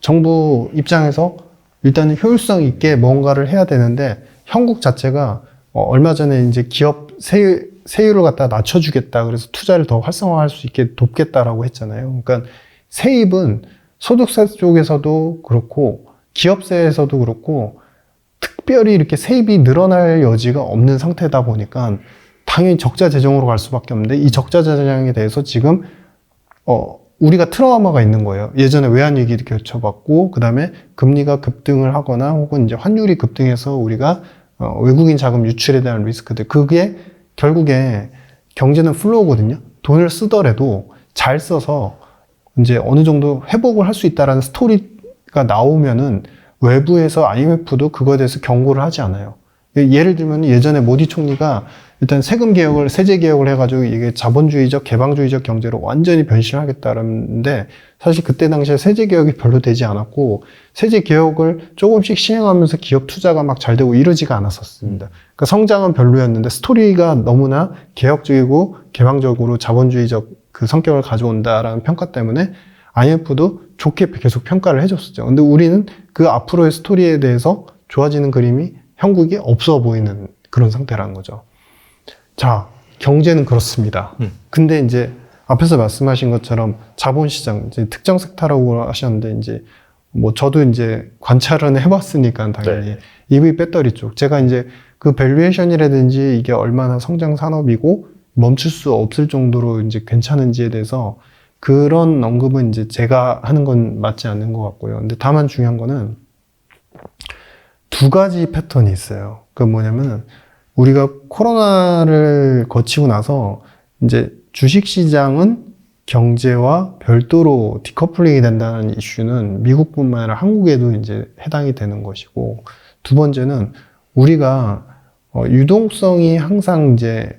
정부 입장에서 일단은 효율성 있게 뭔가를 해야 되는데 형국 자체가 얼마 전에 이제 기업 세율을 갖다 낮춰주겠다, 그래서 투자를 더 활성화할 수 있게 돕겠다라고 했잖아요. 그러니까 세입은 소득세 쪽에서도 그렇고 기업세에서도 그렇고 특별히 이렇게 세입이 늘어날 여지가 없는 상태다 보니까 당연히 적자 재정으로 갈 수밖에 없는데 이 적자 재정에 대해서 지금 우리가 트라우마가 있는 거예요. 예전에 외환위기를 겪어봤고 그 다음에 금리가 급등을 하거나 혹은 이제 환율이 급등해서 우리가 외국인 자금 유출에 대한 리스크들, 그게 결국에 경제는 플로우거든요. 돈을 쓰더라도 잘 써서 이제 어느 정도 회복을 할 수 있다라는 스토리가 나오면은 외부에서 IMF도 그거에 대해서 경고를 하지 않아요. 예를 들면 예전에 모디 총리가 일단 세제 개혁을 해가지고 이게 자본주의적, 개방주의적 경제로 완전히 변신하겠다는데 사실 그때 당시에 세제 개혁이 별로 되지 않았고 세제 개혁을 조금씩 시행하면서 기업 투자가 막 잘 되고 이러지가 않았었습니다. 그러니까 성장은 별로였는데 스토리가 너무나 개혁적이고 개방적으로 자본주의적 그 성격을 가져온다라는 평가 때문에 IMF도 좋게 계속 평가를 해줬었죠. 근데 우리는 그 앞으로의 스토리에 대해서 좋아지는 그림이 형국이 없어 보이는 그런 상태라는 거죠. 자, 경제는 그렇습니다. 근데 이제 앞에서 말씀하신 것처럼 자본시장, 이제 특정 섹터라고 하셨는데 이제 뭐 저도 이제 관찰은 해봤으니까 당연히 EV 배터리 쪽 제가 이제 그 밸류에이션이라든지 이게 얼마나 성장 산업이고 멈출 수 없을 정도로 이제 괜찮은지에 대해서 그런 언급은 이제 제가 하는 건 맞지 않는 것 같고요. 근데 다만 중요한 거는 두 가지 패턴이 있어요. 그 뭐냐면 우리가 코로나를 거치고 나서 이제 주식시장은 경제와 별도로 디커플링이 된다는 이슈는 미국뿐만 아니라 한국에도 이제 해당이 되는 것이고, 두 번째는 우리가 유동성이 항상 이제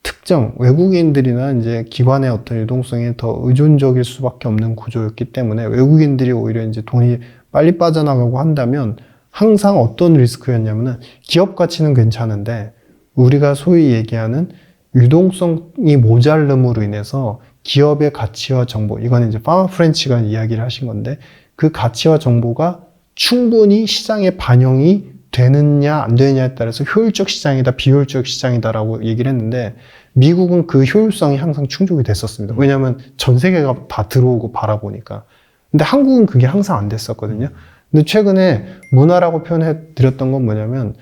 특정 외국인들이나 이제 기관의 어떤 유동성에 더 의존적일 수밖에 없는 구조였기 때문에 외국인들이 오히려 이제 돈이 빨리 빠져나가고 한다면 항상 어떤 리스크였냐면은 기업 가치는 괜찮은데 우리가 소위 얘기하는 유동성이 모자름으로 인해서 기업의 가치와 정보, 이거는 이제 파마 프렌치가 이야기를 하신 건데 그 가치와 정보가 충분히 시장에 반영이 되느냐 안 되느냐에 따라서 효율적 시장이다 비효율적 시장이다라고 얘기를 했는데 미국은 그 효율성이 항상 충족이 됐었습니다. 왜냐하면 전 세계가 다 들어오고 바라보니까. 근데 한국은 그게 항상 안 됐었거든요. 근데 최근에 문화라고 표현해 드렸던 건 뭐냐면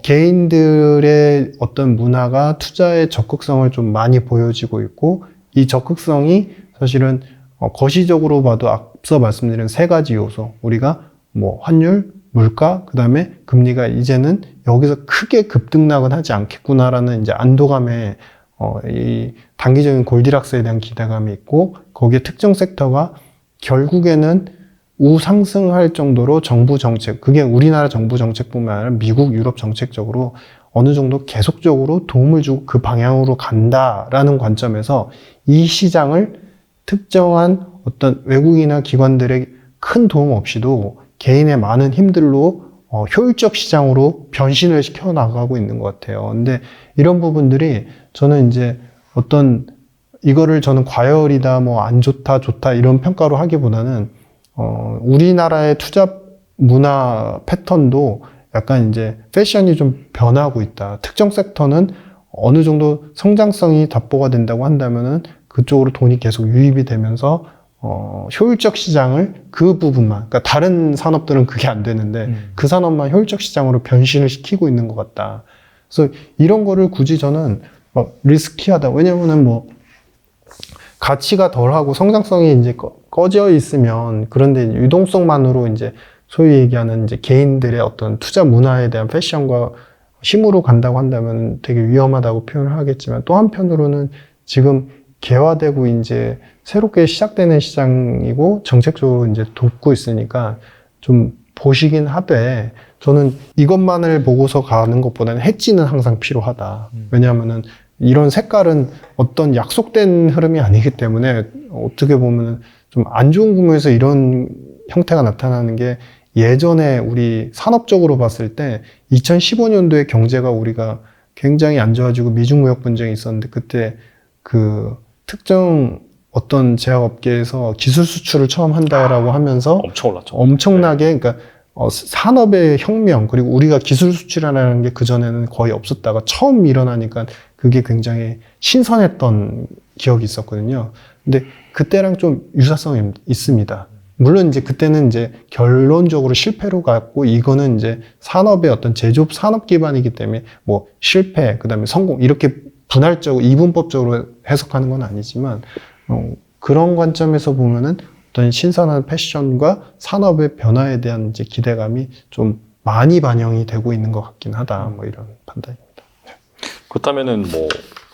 개인들의 어떤 문화가 투자의 적극성을 좀 많이 보여지고 있고, 이 적극성이 사실은 거시적으로 봐도 앞서 말씀드린 세 가지 요소, 우리가 뭐 환율, 물가, 그 다음에 금리가 이제는 여기서 크게 급등락은 하지 않겠구나라는 이제 안도감에 이 단기적인 골디락스에 대한 기대감이 있고, 거기에 특정 섹터가 결국에는 우상승할 정도로 정부 정책, 그게 우리나라 정부 정책뿐만 아니라 미국, 유럽 정책적으로 어느 정도 계속적으로 도움을 주고 그 방향으로 간다라는 관점에서 이 시장을 특정한 어떤 외국이나 기관들의 큰 도움 없이도 개인의 많은 힘들로 효율적 시장으로 변신을 시켜 나가고 있는 것 같아요. 근데 이런 부분들이 저는 이제 어떤 이거를 저는 과열이다, 뭐 안 좋다, 좋다 이런 평가로 하기보다는 우리나라의 투자 문화 패턴도 약간 이제 패션이 좀 변하고 있다. 특정 섹터는 어느 정도 성장성이 답보가 된다고 한다면은 그쪽으로 돈이 계속 유입이 되면서 효율적 시장을 그 부분만, 그러니까 다른 산업들은 그게 안 되는데 그 산업만 효율적 시장으로 변신을 시키고 있는 것 같다. 그래서 이런 거를 굳이 저는 리스키하다. 왜냐면은 뭐 가치가 덜하고 성장성이 이제 꺼져 있으면, 그런데 유동성만으로 이제 소위 얘기하는 이제 개인들의 어떤 투자 문화에 대한 패션과 힘으로 간다고 한다면 되게 위험하다고 표현을 하겠지만, 또 한편으로는 지금 개화되고 이제 새롭게 시작되는 시장이고 정책적으로 이제 돕고 있으니까 좀 보시긴 하되, 저는 이것만을 보고서 가는 것보다는 해지는 항상 필요하다. 왜냐하면은 이런 색깔은 어떤 약속된 흐름이 아니기 때문에 어떻게 보면 좀 안 좋은 구조에서 이런 형태가 나타나는 게, 예전에 우리 산업적으로 봤을 때 2015년도에 경제가 우리가 굉장히 안 좋아지고 미중 무역 분쟁이 있었는데, 그때 그 특정 어떤 제약업계에서 기술 수출을 처음 한다라고 하면서 엄청 올랐죠. 엄청나게, 그러니까 산업의 혁명, 그리고 우리가 기술 수출이라는 게 그전에는 거의 없었다가 처음 일어나니까 그게 굉장히 신선했던 기억이 있었거든요. 근데 그때랑 좀 유사성이 있습니다. 물론 이제 그때는 이제 결론적으로 실패로 갔고, 이거는 이제 산업의 어떤 제조업 산업 기반이기 때문에 뭐 실패, 그 다음에 성공, 이렇게 분할적으로, 이분법적으로 해석하는 건 아니지만, 그런 관점에서 보면은 어떤 신선한 패션과 산업의 변화에 대한 이제 기대감이 좀 많이 반영이 되고 있는 것 같긴 하다. 뭐 이런 판단입니다. 그렇다면은 뭐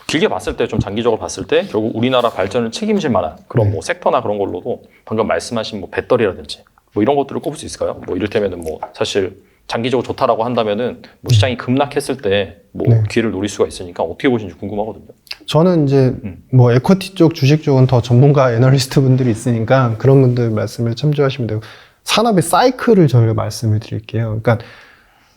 길게 봤을 때, 좀 장기적으로 봤을 때 결국 우리나라 발전을 책임질 만한 그런 뭐 섹터나 그런 걸로도 방금 말씀하신 뭐 배터리라든지 뭐 이런 것들을 꼽을 수 있을까요? 뭐 이를테면은 뭐 사실 장기적으로 좋다라고 한다면은 뭐 시장이 급락했을 때 뭐 기회를 노릴 수가 있으니까 어떻게 보시는지 궁금하거든요. 저는 이제 뭐 에쿼티 쪽, 주식 쪽은 더 전문가 애널리스트 분들이 있으니까 그런 분들 말씀을 참조하시면 되고, 산업의 사이클을 저희가 말씀을 드릴게요. 그러니까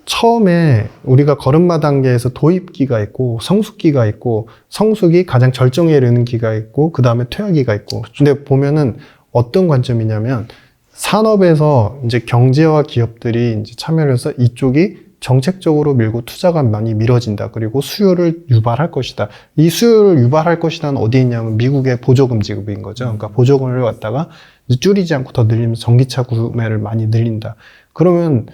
처음에 우리가 걸음마 단계에서 도입기가 있고 성숙기가 있고, 성숙이 가장 절정에 이르는 기가 있고, 그 다음에 퇴화기가 있고. 근데 보면은 어떤 관점이냐면, 산업에서 이제 경제와 기업들이 이제 참여를 해서 이쪽이 정책적으로 밀고 투자가 많이 미뤄진다. 그리고 수요를 유발할 것이다. 이 수요를 유발할 것이다는 어디에 있냐면 미국의 보조금 지급인 거죠. 그러니까 보조금을 갖다가 이제 줄이지 않고 더 늘리면서 전기차 구매를 많이 늘린다. 그러면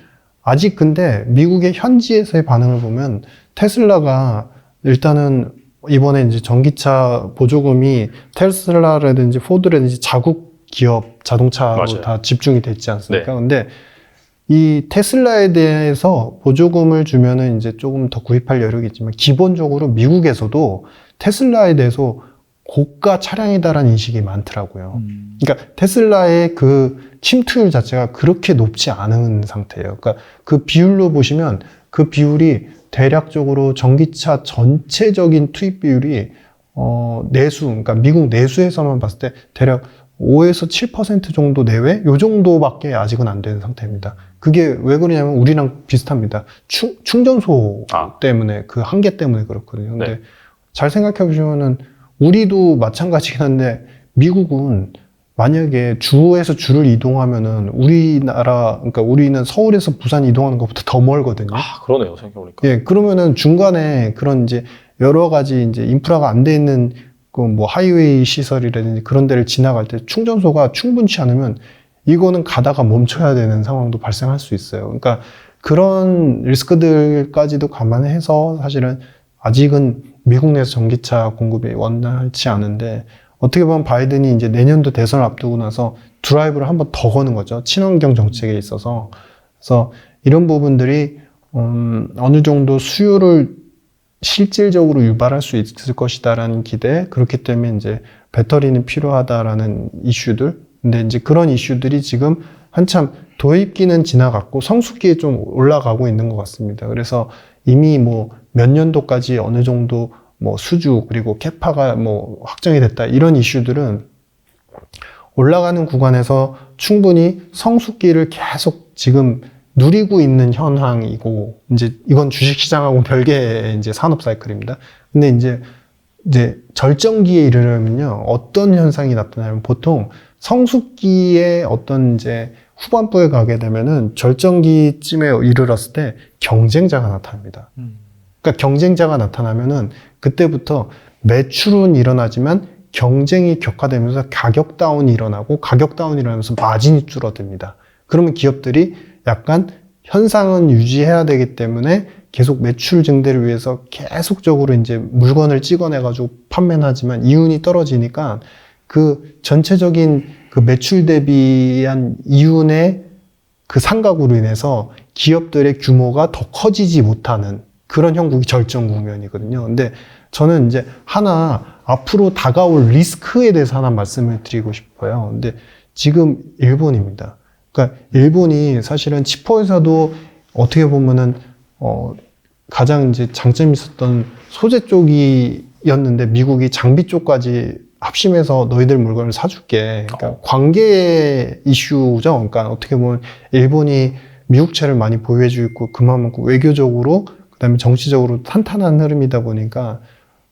아직 근데 미국의 현지에서의 반응을 보면 테슬라가 일단은 이번에 이제 전기차 보조금이 테슬라라든지 포드라든지 자국 기업 자동차로 맞아요. 다 집중이 됐지 않습니까? 네. 근데 이 테슬라에 대해서 보조금을 주면은 이제 조금 더 구입할 여력이 있지만 기본적으로 미국에서도 테슬라에 대해서 고가 차량이다라는 인식이 많더라고요. 그러니까 테슬라의 그 침투율 자체가 그렇게 높지 않은 상태예요. 그러니까 그 비율로 보시면 그 비율이 대략적으로 전기차 전체적인 투입 비율이 내수, 그러니까 미국 내수에서만 봤을 때 대략 5에서 7% 정도 내외? 요 정도밖에 아직은 안 되는 상태입니다. 그게 왜 그러냐면 우리랑 비슷합니다. 충전소 때문에, 그 한계 때문에 그렇거든요. 근데 네. 잘 생각해 보시면은 우리도 마찬가지긴 한데 미국은 만약에 주에서 주를 이동하면은 우리나라, 그러니까 우리는 서울에서 부산 이동하는 것보다 더 멀거든요. 아, 그러네요. 생각해보니까. 예, 그러면은 중간에 그런 이제 여러 가지 이제 인프라가 안 돼 있는 그 뭐 하이웨이 시설이라든지 그런 데를 지나갈 때 충전소가 충분치 않으면 이거는 가다가 멈춰야 되는 상황도 발생할 수 있어요. 그러니까 그런 리스크들까지도 감안해서 사실은 아직은 미국 내에서 전기차 공급이 원활치 않은데 어떻게 보면 바이든이 이제 내년도 대선을 앞두고 나서 드라이브를 한번 더 거는 거죠. 친환경 정책에 있어서. 그래서 이런 부분들이 어느 정도 수요를 실질적으로 유발할 수 있을 것이다라는 기대. 그렇기 때문에 이제 배터리는 필요하다라는 이슈들. 근데 이제 그런 이슈들이 지금 한참 도입기는 지나갔고 성숙기에 좀 올라가고 있는 것 같습니다. 그래서 이미 뭐 몇 년도까지 어느 정도 뭐 수주 그리고 캐파가 뭐 확정이 됐다 이런 이슈들은 올라가는 구간에서 충분히 성숙기를 계속 지금 누리고 있는 현황이고 이제 이건 주식시장하고 별개의 이제 산업 사이클입니다. 근데 이제 절정기에 이르려면요 어떤 현상이 나타나면 보통 성숙기의 어떤 이제 후반부에 가게 되면은 절정기쯤에 이르렀을 때 경쟁자가 나타납니다. 그러니까 경쟁자가 나타나면은 그때부터 매출은 일어나지만 경쟁이 격화되면서 가격 다운이 일어나고 가격 다운이 일어나면서 마진이 줄어듭니다. 그러면 기업들이 약간 현상은 유지해야 되기 때문에 계속 매출 증대를 위해서 계속적으로 이제 물건을 찍어내가지고 판매는 하지만 이윤이 떨어지니까 그 전체적인 그 매출 대비한 이윤의 그 상각으로 인해서 기업들의 규모가 더 커지지 못하는 그런 형국이 절정 국면이거든요. 근데 저는 이제 하나 앞으로 다가올 리스크에 대해서 하나 말씀을 드리고 싶어요. 근데 지금 일본입니다. 그러니까 일본이 사실은 치포에서도 어떻게 보면은 가장 이제 장점이 있었던 소재 쪽이었는데 미국이 장비 쪽까지 합심해서 너희들 물건을 사줄게. 그러니까 관계 이슈죠. 그러니까 어떻게 보면 일본이 미국채를 많이 보유해주고 있고 그만큼 외교적으로 그다음에 정치적으로 탄탄한 흐름이다 보니까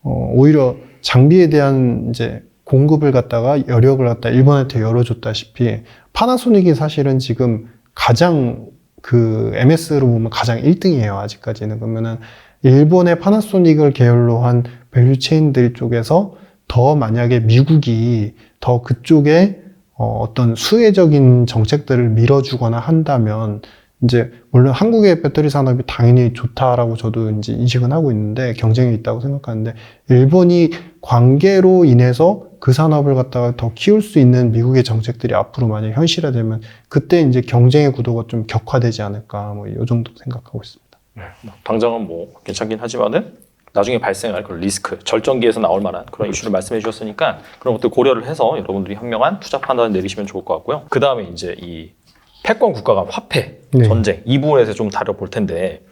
오히려 장비에 대한 이제 공급을 갖다가 여력을 갖다 일본한테 열어줬다시피 파나소닉이 사실은 지금 가장 그 MS로 보면 가장 1등이에요. 아직까지는. 그러면은 일본의 파나소닉을 계열로 한 밸류 체인들 쪽에서 더 만약에 미국이 더 그쪽에 어떤 수혜적인 정책들을 밀어주거나 한다면 이제 물론 한국의 배터리 산업이 당연히 좋다라고 저도 이제 인식은 하고 있는데 경쟁이 있다고 생각하는데 일본이 관계로 인해서 그 산업을 갖다가 더 키울 수 있는 미국의 정책들이 앞으로 만약 현실화되면 그때 이제 경쟁의 구도가 좀 격화되지 않을까 뭐 이 정도 생각하고 있습니다. 당장은 뭐 괜찮긴 하지만은 나중에 발생할 그런 리스크, 절정기에서 나올 만한 그런 이슈를 말씀해 주셨으니까 그런 것들 고려를 해서 여러분들이 현명한 투자 판단을 내리시면 좋을 것 같고요. 그 다음에 이제 이 패권 국가 간 화폐 전쟁 이 부분에서 좀 다뤄볼 텐데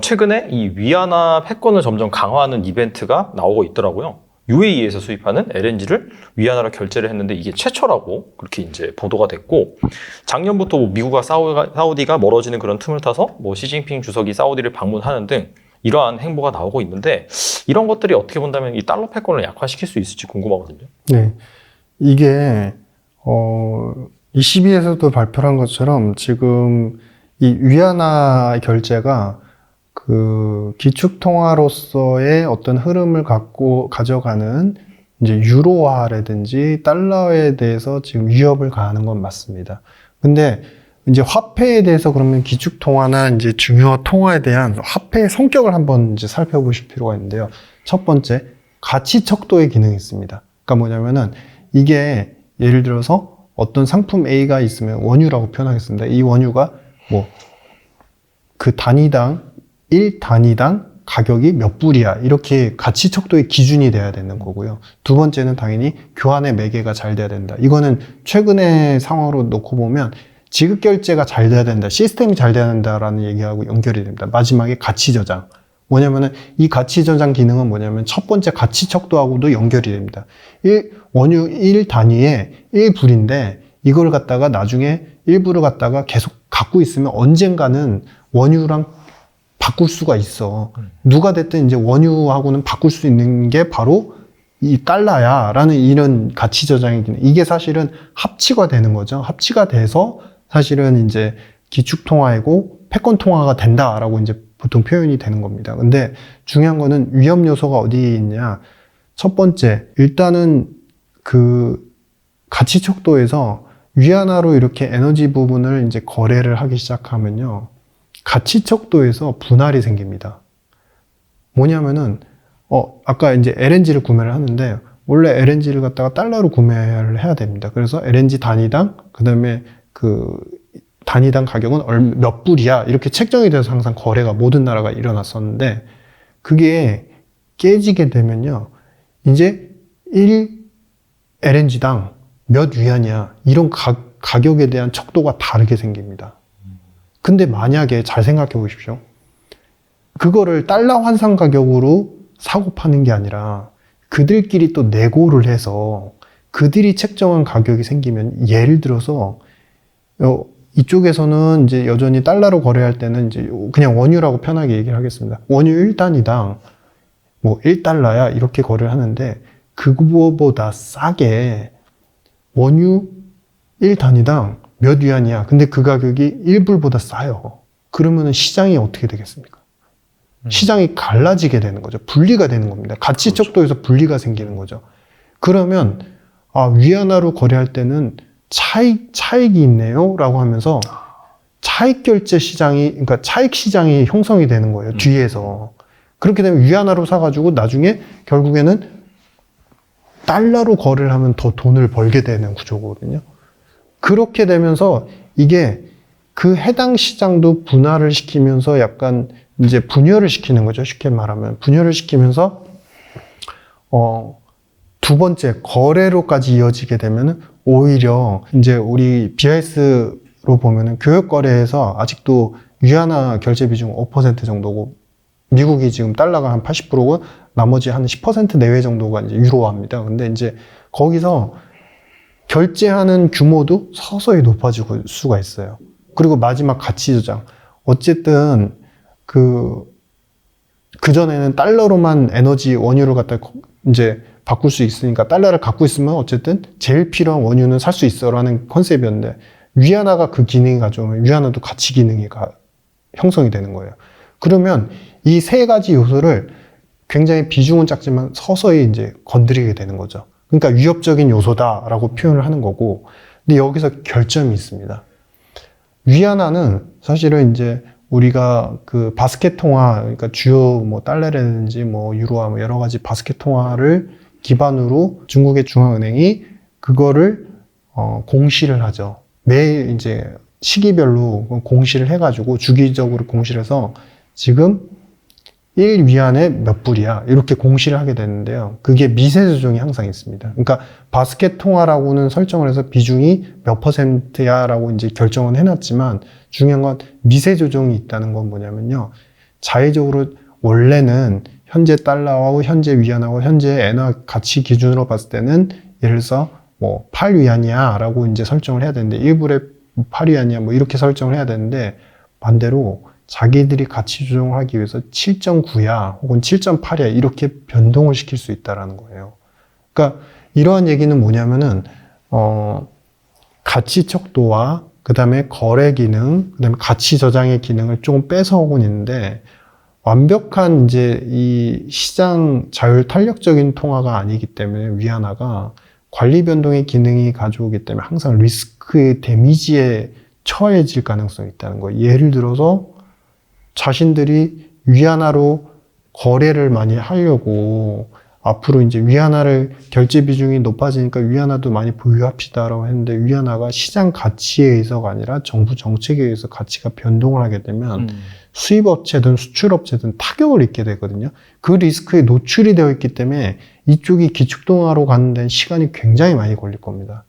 최근에 이 위안화 패권을 점점 강화하는 이벤트가 나오고 있더라고요. UAE에서 수입하는 LNG를 위안화로 결제를 했는데 이게 최초라고 그렇게 이제 보도가 됐고 작년부터 뭐 미국과 사우디가 멀어지는 그런 틈을 타서 뭐 시진핑 주석이 사우디를 방문하는 등 이러한 행보가 나오고 있는데 이런 것들이 어떻게 본다면 이 달러 패권을 약화시킬 수 있을지 궁금하거든요. 네, 이게 22에서도 발표를 한 것처럼 지금 이 위안화 결제가 그 기축통화로서의 어떤 흐름을 가져가는 이제 유로화라든지 달러에 대해서 지금 위협을 가하는 건 맞습니다. 근데 이제 화폐에 대해서 그러면 기축통화나 이제 중요 통화에 대한 화폐의 성격을 한번 이제 살펴보실 필요가 있는데요. 첫 번째, 가치 척도의 기능이 있습니다. 그러니까 뭐냐면은 이게 예를 들어서 어떤 상품 A가 있으면 원유라고 표현하겠습니다. 이 원유가 뭐 그 단위당 1단위당 가격이 몇 불이야. 이렇게 가치 척도의 기준이 돼야 되는 거고요. 두 번째는 당연히 교환의 매개가 잘 돼야 된다. 이거는 최근의 상황으로 놓고 보면 지급 결제가 잘 돼야 된다. 시스템이 잘 돼야 된다라는 얘기하고 연결이 됩니다. 마지막에 가치 저장. 뭐냐면은 이 가치 저장 기능은 뭐냐면 첫 번째 가치 척도하고도 연결이 됩니다. 원유 1단위에 1불인데 이걸 갖다가 나중에 1불을 갖다가 계속 갖고 있으면 언젠가는 원유랑 바꿀 수가 있어. 누가 됐든 이제 원유하고는 바꿀 수 있는 게 바로 이 달러야 라는 이런 가치 저장의 기능. 이게 사실은 합치가 되는 거죠. 합치가 돼서 사실은 이제 기축통화이고 패권통화가 된다라고 이제 보통 표현이 되는 겁니다. 근데 중요한 거는 위험 요소가 어디에 있냐. 첫 번째, 일단은 그 가치 척도에서 위안화로 이렇게 에너지 부분을 이제 거래를 하기 시작하면요. 가치 척도에서 분할이 생깁니다. 뭐냐면은, 아까 이제 LNG를 구매를 하는데, 원래 LNG를 갖다가 달러로 구매를 해야 됩니다. 그래서 LNG 단위당, 그 다음에 그 단위당 가격은 몇 불이야. 이렇게 책정이 돼서 항상 거래가 모든 나라가 일어났었는데, 그게 깨지게 되면요. 이제 1 LNG당 몇 위안이야. 이런 가격에 대한 척도가 다르게 생깁니다. 근데 만약에 잘 생각해 보십시오. 그거를 달러 환산 가격으로 사고 파는 게 아니라 그들끼리 또 내고를 해서 그들이 책정한 가격이 생기면 예를 들어서 이쪽에서는 이제 여전히 달러로 거래할 때는 이제 그냥 원유라고 편하게 얘기를 하겠습니다. 원유 1단위당 뭐 1달러야 이렇게 거래를 하는데 그거보다 싸게 원유 1단위당 몇 위안이야. 근데 그 가격이 1불보다 싸요. 그러면은 시장이 어떻게 되겠습니까? 시장이 갈라지게 되는 거죠. 분리가 되는 겁니다. 가치 척도에서 분리가 생기는 거죠. 그러면 위안화로 거래할 때는 차익이 있네요. 라고 하면서 차익 결제 시장이, 그러니까 차익 시장이 형성이 되는 거예요. 뒤에서. 그렇게 되면 위안화로 사가지고 나중에 결국에는 달러로 거래를 하면 더 돈을 벌게 되는 구조거든요. 그렇게 되면서 이게 그 해당 시장도 분할을 시키면서 약간 이제 분열을 시키는 거죠. 쉽게 말하면. 분열을 시키면서, 두 번째, 거래로까지 이어지게 되면은 오히려 이제 우리 BIS로 보면은 교역 거래에서 아직도 위안화 결제 비중 5% 정도고 미국이 지금 달러가 한 80%고 나머지 한 10% 내외 정도가 이제 유로화입니다. 근데 이제 거기서 결제하는 규모도 서서히 높아질 수가 있어요. 그리고 마지막 가치 저장. 어쨌든 그전에는 달러로만 에너지 원유를 갖다 이제 바꿀 수 있으니까 달러를 갖고 있으면 어쨌든 제일 필요한 원유는 살 수 있어라는 컨셉이었는데 위안화가 그 기능이 가져오면 위안화도 가치 기능이 형성이 되는 거예요. 그러면 이 세 가지 요소를 굉장히 비중은 작지만 서서히 이제 건드리게 되는 거죠. 그러니까 위협적인 요소다라고 표현을 하는 거고, 근데 여기서 결점이 있습니다. 위안화는 사실은 이제 우리가 그 바스켓 통화, 그러니까 주요 뭐 달러라든지 뭐 유로화 뭐 여러 가지 바스켓 통화를 기반으로 중국의 중앙은행이 그거를 공시를 하죠. 매일 이제 시기별로 공시를 해가지고 주기적으로 공시를 해서 지금 1위안에 몇 불이야 이렇게 공시를 하게 되는데요. 그게 미세 조정이 항상 있습니다. 그러니까 바스켓 통화라고는 설정을 해서 비중이 몇 %야 라고 이제 결정은 해놨지만 중요한 건 미세 조정이 있다는 건 뭐냐면요. 자의적으로 원래는 현재 달러하고 현재 위안하고 현재 엔화 가치 기준으로 봤을 때는 예를 들어서 뭐 8위안이야 라고 이제 설정을 해야 되는데 1불에 8위안이야 뭐 이렇게 설정을 해야 되는데 반대로 자기들이 가치 조정을 하기 위해서 7.9야 혹은 7.8이야 이렇게 변동을 시킬 수 있다는 거예요. 그러니까 이러한 얘기는 뭐냐면은 가치 척도와 그 다음에 거래 기능, 그 다음에 가치 저장의 기능을 조금 뺏어오곤 있는데 완벽한 이제 이 시장 자율 탄력적인 통화가 아니기 때문에 위안화가 관리 변동의 기능이 가져오기 때문에 항상 리스크의 데미지에 처해질 가능성이 있다는 거예요. 예를 들어서 자신들이 위안화로 거래를 많이 하려고 앞으로 이제 위안화를 결제 비중이 높아지니까 위안화도 많이 보유합시다라고 했는데 위안화가 시장 가치에 의해서가 아니라 정부 정책에 의해서 가치가 변동을 하게 되면 수입업체든 수출업체든 타격을 입게 되거든요. 그 리스크에 노출이 되어 있기 때문에 이쪽이 기축통화로 가는 데는 시간이 굉장히 많이 걸릴 겁니다.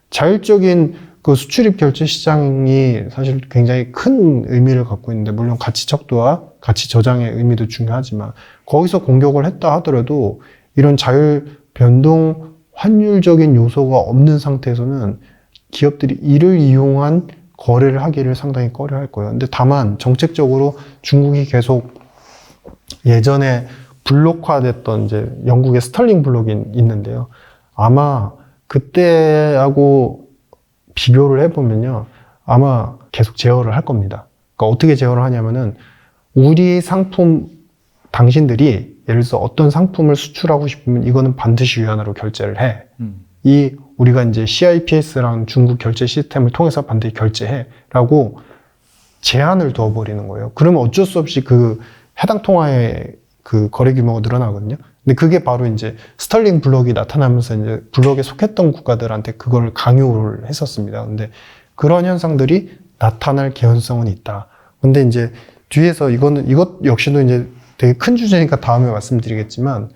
자율적인 그 수출입 결제 시장이 사실 굉장히 큰 의미를 갖고 있는데 물론 가치 척도와 가치 저장의 의미도 중요하지만 거기서 공격을 했다 하더라도 이런 자율 변동 환율적인 요소가 없는 상태에서는 기업들이 이를 이용한 거래를 하기를 상당히 꺼려할 거예요. 근데 다만 정책적으로 중국이 계속 예전에 블록화됐던 이제 영국의 스털링 블록이 있는데요. 아마 그때하고 비교를 해보면요. 아마 계속 제어를 할 겁니다. 그러니까 어떻게 제어를 하냐면은 우리 상품, 당신들이 예를 들어서 어떤 상품을 수출하고 싶으면 이거는 반드시 위안화로 결제를 해. 우리가 이제 CIPS랑 중국 결제 시스템을 통해서 반드시 결제해. 라고 제한을 둬버리는 거예요. 그러면 어쩔 수 없이 그 해당 통화의 그 거래 규모가 늘어나거든요. 근데 그게 바로 이제 스털링 블록이 나타나면서 이제 블록에 속했던 국가들한테 그걸 강요를 했었습니다. 근데 그런 현상들이 나타날 개연성은 있다. 근데 이제 뒤에서 이것 역시도 이제 되게 큰 주제니까 다음에 말씀드리겠지만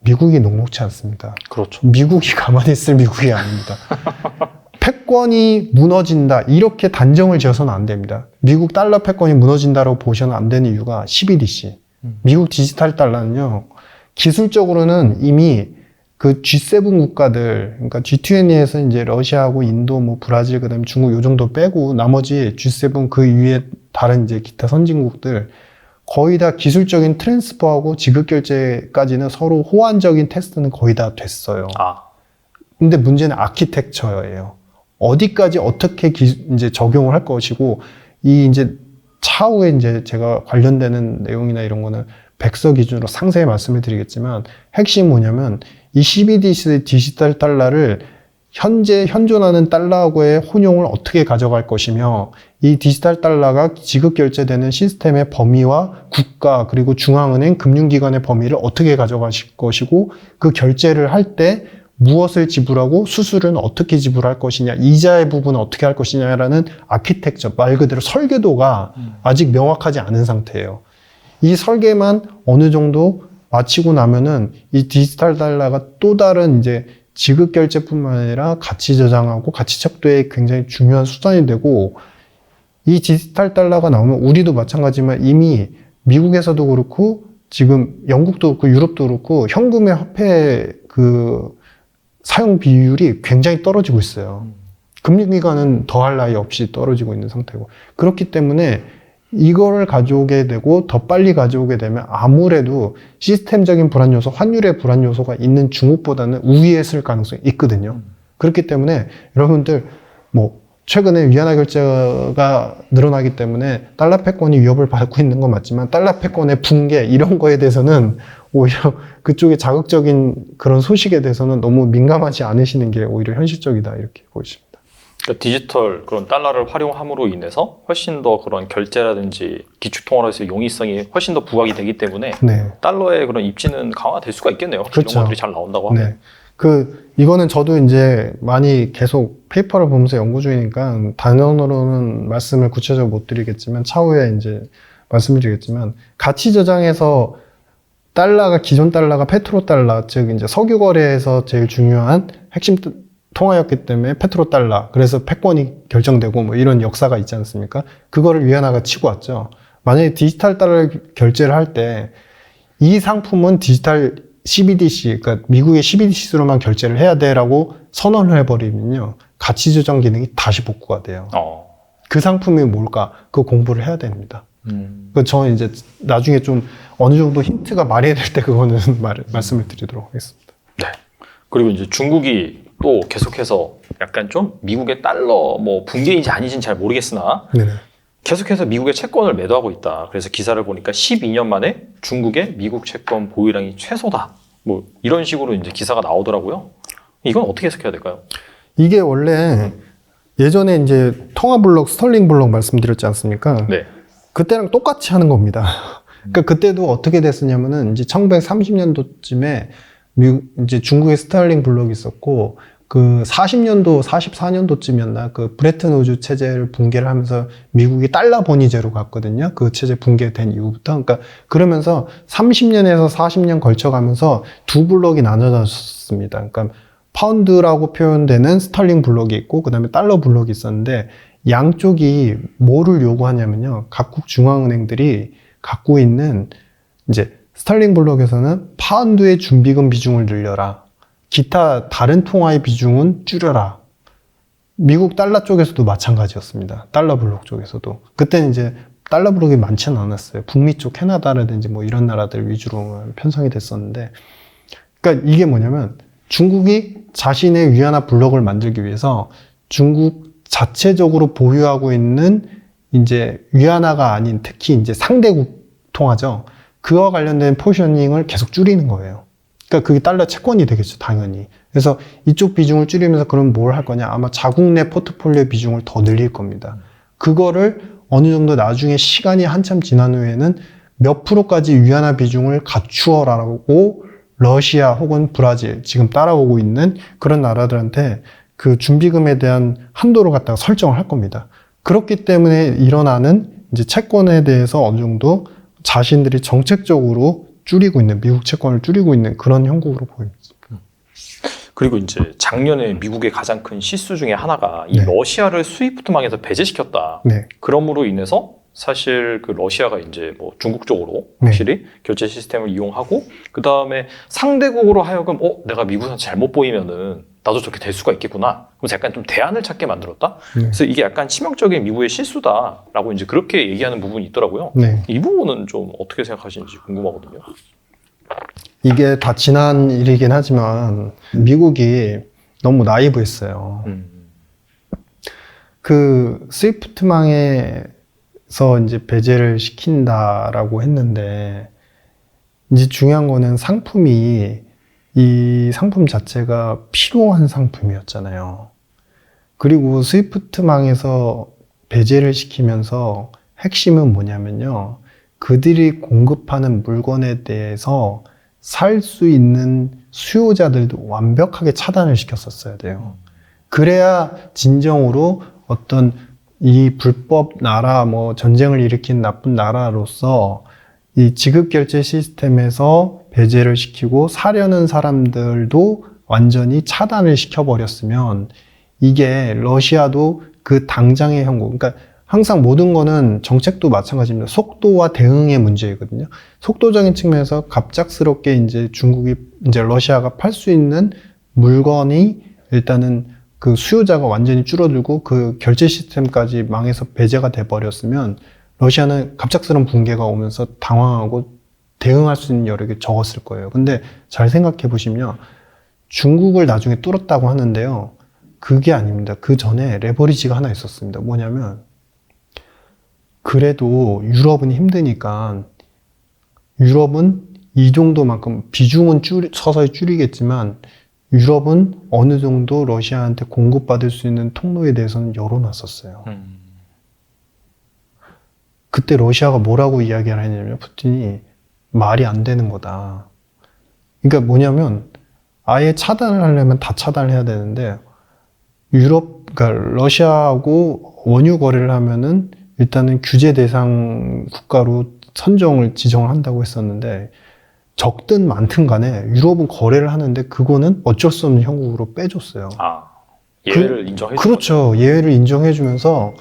미국이 녹록치 않습니다. 그렇죠. 미국이 가만히 있을 미국이 아닙니다. 패권이 무너진다. 이렇게 단정을 지어서는 안 됩니다. 미국 달러 패권이 무너진다고 보셔는 안 되는 이유가 12DC. 미국 디지털 달러는요, 기술적으로는 이미 그 G7 국가들, 그러니까 G20에서 이제 러시아하고 인도, 뭐 브라질, 그 다음에 중국 요 정도 빼고 나머지 G7 그 위에 다른 이제 기타 선진국들 거의 다 기술적인 트랜스퍼하고 지급결제까지는 서로 호환적인 테스트는 거의 다 됐어요. 근데 문제는 아키텍처예요. 어디까지 어떻게 이제 적용을 할 것이고, 이 이제 차후에 이제 제가 관련되는 내용이나 이런 거는 백서 기준으로 상세히 말씀을 드리겠지만, 핵심이 뭐냐면, 이 CBDC 디지털 달러를 현재 현존하는 달러하고의 혼용을 어떻게 가져갈 것이며, 이 디지털 달러가 지급 결제되는 시스템의 범위와 국가 그리고 중앙은행 금융기관의 범위를 어떻게 가져가실 것이고, 그 결제를 할 때 무엇을 지불하고 수수료는 어떻게 지불할 것이냐, 이자의 부분은 어떻게 할 것이냐라는 아키텍처, 말 그대로 설계도가 아직 명확하지 않은 상태예요. 이 설계만 어느 정도 마치고 나면은 이 디지털 달러가 또 다른 이제 지급 결제뿐만 아니라 가치 저장하고 가치 척도에 굉장히 중요한 수단이 되고, 이 디지털 달러가 나오면 우리도 마찬가지지만 이미 미국에서도 그렇고 지금 영국도 그렇고 유럽도 그렇고 현금의 화폐 그 사용 비율이 굉장히 떨어지고 있어요. 금융기관은 더할 나위 없이 떨어지고 있는 상태고, 그렇기 때문에 이거를 가져오게 되고 더 빨리 가져오게 되면 아무래도 시스템적인 불안 요소, 환율의 불안 요소가 있는 중국보다는 우위에 있을 가능성이 있거든요. 그렇기 때문에 여러분들 뭐 최근에 위안화 결제가 늘어나기 때문에 달러 패권이 위협을 받고 있는 건 맞지만 달러 패권의 붕괴 이런 거에 대해서는 오히려 그쪽의 자극적인 그런 소식에 대해서는 너무 민감하지 않으시는 게 오히려 현실적이다 이렇게 보여집니다. 그러니까 디지털 그런 달러를 활용함으로 인해서 훨씬 더 그런 결제라든지 기축통화로서의 용이성이 훨씬 더 부각이 되기 때문에 네. 달러의 그런 입지는 강화될 수가 있겠네요. 그렇죠. 이런 것들이 잘 나온다고 하면. 네. 이거는 저도 이제 많이 계속 페이퍼를 보면서 연구 중이니까 단언으로는 말씀을 구체적으로 못 드리겠지만 차후에 이제 말씀을 드리겠지만 가치 저장에서 기존 달러가 페트로 달러, 즉 이제 석유 거래에서 제일 중요한 핵심 통화였기 때문에 페트로 달러, 그래서 패권이 결정되고 뭐 이런 역사가 있지 않습니까? 그거를 위안화가 치고 왔죠. 만약에 디지털 달러를 결제를 할 때 이 상품은 디지털 CBDC, 그러니까 미국의 CBDC로만 결제를 해야 돼라고 선언을 해버리면요, 가치 조정 기능이 다시 복구가 돼요. 그 상품이 뭘까? 그 공부를 해야 됩니다. 저는 이제 나중에 좀 어느 정도 힌트가 말해야 될 때 그거는 말씀을 드리도록 하겠습니다. 네. 그리고 이제 중국이 또 계속해서 약간 좀 미국의 달러 뭐 붕괴인지 아닌지는 잘 모르겠으나 네네. 계속해서 미국의 채권을 매도하고 있다. 그래서 기사를 보니까 12년 만에 중국의 미국 채권 보유량이 최소다. 뭐 이런 식으로 이제 기사가 나오더라고요. 이건 어떻게 해석해야 될까요? 이게 원래 예전에 이제 통화 블록, 스털링 블록 말씀드렸지 않습니까? 네. 그때랑 똑같이 하는 겁니다. 그러니까 그때도 어떻게 됐었냐면은 이제 1930년도쯤에 이제 중국에 스탈링 블록이 있었고 그 40년도, 44년도쯤이었나 그 브레튼 우즈 체제를 붕괴를 하면서 미국이 달러 번이제로 갔거든요. 그 체제 붕괴된 이후부터. 그러니까 그러면서 30년에서 40년 걸쳐가면서 두 블록이 나눠졌습니다. 그러니까 파운드라고 표현되는 스탈링 블록이 있고 그다음에 달러 블록이 있었는데 양쪽이 뭐를 요구하냐면요. 각국 중앙은행들이 갖고 있는 이제 스탈링 블록에서는 파운드의 준비금 비중을 늘려라. 기타 다른 통화의 비중은 줄여라. 미국 달러 쪽에서도 마찬가지였습니다. 달러 블록 쪽에서도. 그때는 이제 달러 블록이 많지는 않았어요. 북미 쪽 캐나다라든지 뭐 이런 나라들 위주로 편성이 됐었는데. 그러니까 이게 뭐냐면 중국이 자신의 위안화 블록을 만들기 위해서 중국 자체적으로 보유하고 있는 이제 위안화가 아닌 특히 이제 상대국 통화죠. 그와 관련된 포지셔닝을 계속 줄이는 거예요. 그러니까 그게 달러 채권이 되겠죠, 당연히. 그래서 이쪽 비중을 줄이면서 그럼 뭘 할 거냐? 아마 자국 내 포트폴리오 비중을 더 늘릴 겁니다. 그거를 어느 정도 나중에 시간이 한참 지난 후에는 몇 프로까지 위안화 비중을 갖추어라고 러시아 혹은 브라질, 지금 따라오고 있는 그런 나라들한테 그 준비금에 대한 한도를 갖다가 설정을 할 겁니다. 그렇기 때문에 일어나는 이제 채권에 대해서 어느 정도 자신들이 정책적으로 줄이고 있는, 미국 채권을 줄이고 있는 그런 형국으로 보입니다. 그리고 이제 작년에 미국의 가장 큰 실수 중에 하나가 이 러시아를 스위프트망에서 배제시켰다. 그럼으로 인해서 사실 그 러시아가 이제 뭐 중국 쪽으로 확실히 결제 시스템을 이용하고 그 다음에 상대국으로 하여금 내가 미국한테 잘못 보이면은 나도 저렇게 될 수가 있겠구나. 그래서 약간 좀 대안을 찾게 만들었다. 그래서 이게 약간 치명적인 미국의 실수다라고 이제 그렇게 얘기하는 부분이 있더라고요. 이 부분은 좀 어떻게 생각하시는지 궁금하거든요. 이게 다 지난 일이긴 하지만 미국이 너무 나이브했어요. 그 스위프트망에서 이제 배제를 시킨다라고 했는데 이제 중요한 거는 상품이 이 상품 자체가 필요한 상품이었잖아요. 그리고 스위프트망에서 배제를 시키면서 핵심은 뭐냐면요. 그들이 공급하는 물건에 대해서 살 수 있는 수요자들도 완벽하게 차단을 시켰었어야 돼요. 그래야 진정으로 어떤 이 불법 나라, 뭐 전쟁을 일으킨 나쁜 나라로서 이 지급결제 시스템에서 배제를 시키고 사려는 사람들도 완전히 차단을 시켜버렸으면 이게 러시아도 그 당장의 형국, 그러니까 항상 모든 거는 정책도 마찬가지입니다. 속도와 대응의 문제이거든요. 속도적인 측면에서 갑작스럽게 이제 중국이, 이제 러시아가 팔 수 있는 물건이 일단은 그 수요자가 완전히 줄어들고 그 결제 시스템까지 망해서 배제가 돼버렸으면 러시아는 갑작스러운 붕괴가 오면서 당황하고 대응할 수 있는 여력이 적었을 거예요. 근데 잘 생각해 보시면 중국을 나중에 뚫었다고 하는데요. 그게 아닙니다. 그 전에 레버리지가 하나 있었습니다. 뭐냐면 그래도 유럽은 힘드니까 유럽은 이 정도만큼 비중은 서서히 줄이겠지만 유럽은 어느 정도 러시아한테 공급받을 수 있는 통로에 대해서는 열어놨었어요. 그때 러시아가 뭐라고 이야기를 했냐면 푸틴이 말이 안 되는 거다. 그러니까 뭐냐면 아예 차단을 하려면 다 차단을 해야 되는데 그러니까 러시아하고 원유 거래를 하면은 일단은 규제 대상 국가로 지정을 한다고 했었는데 적든 많든 간에 유럽은 거래를 하는데 그거는 어쩔 수 없는 형국으로 빼줬어요. 예외를 인정해주죠. 그렇죠. 예외를 인정해주면서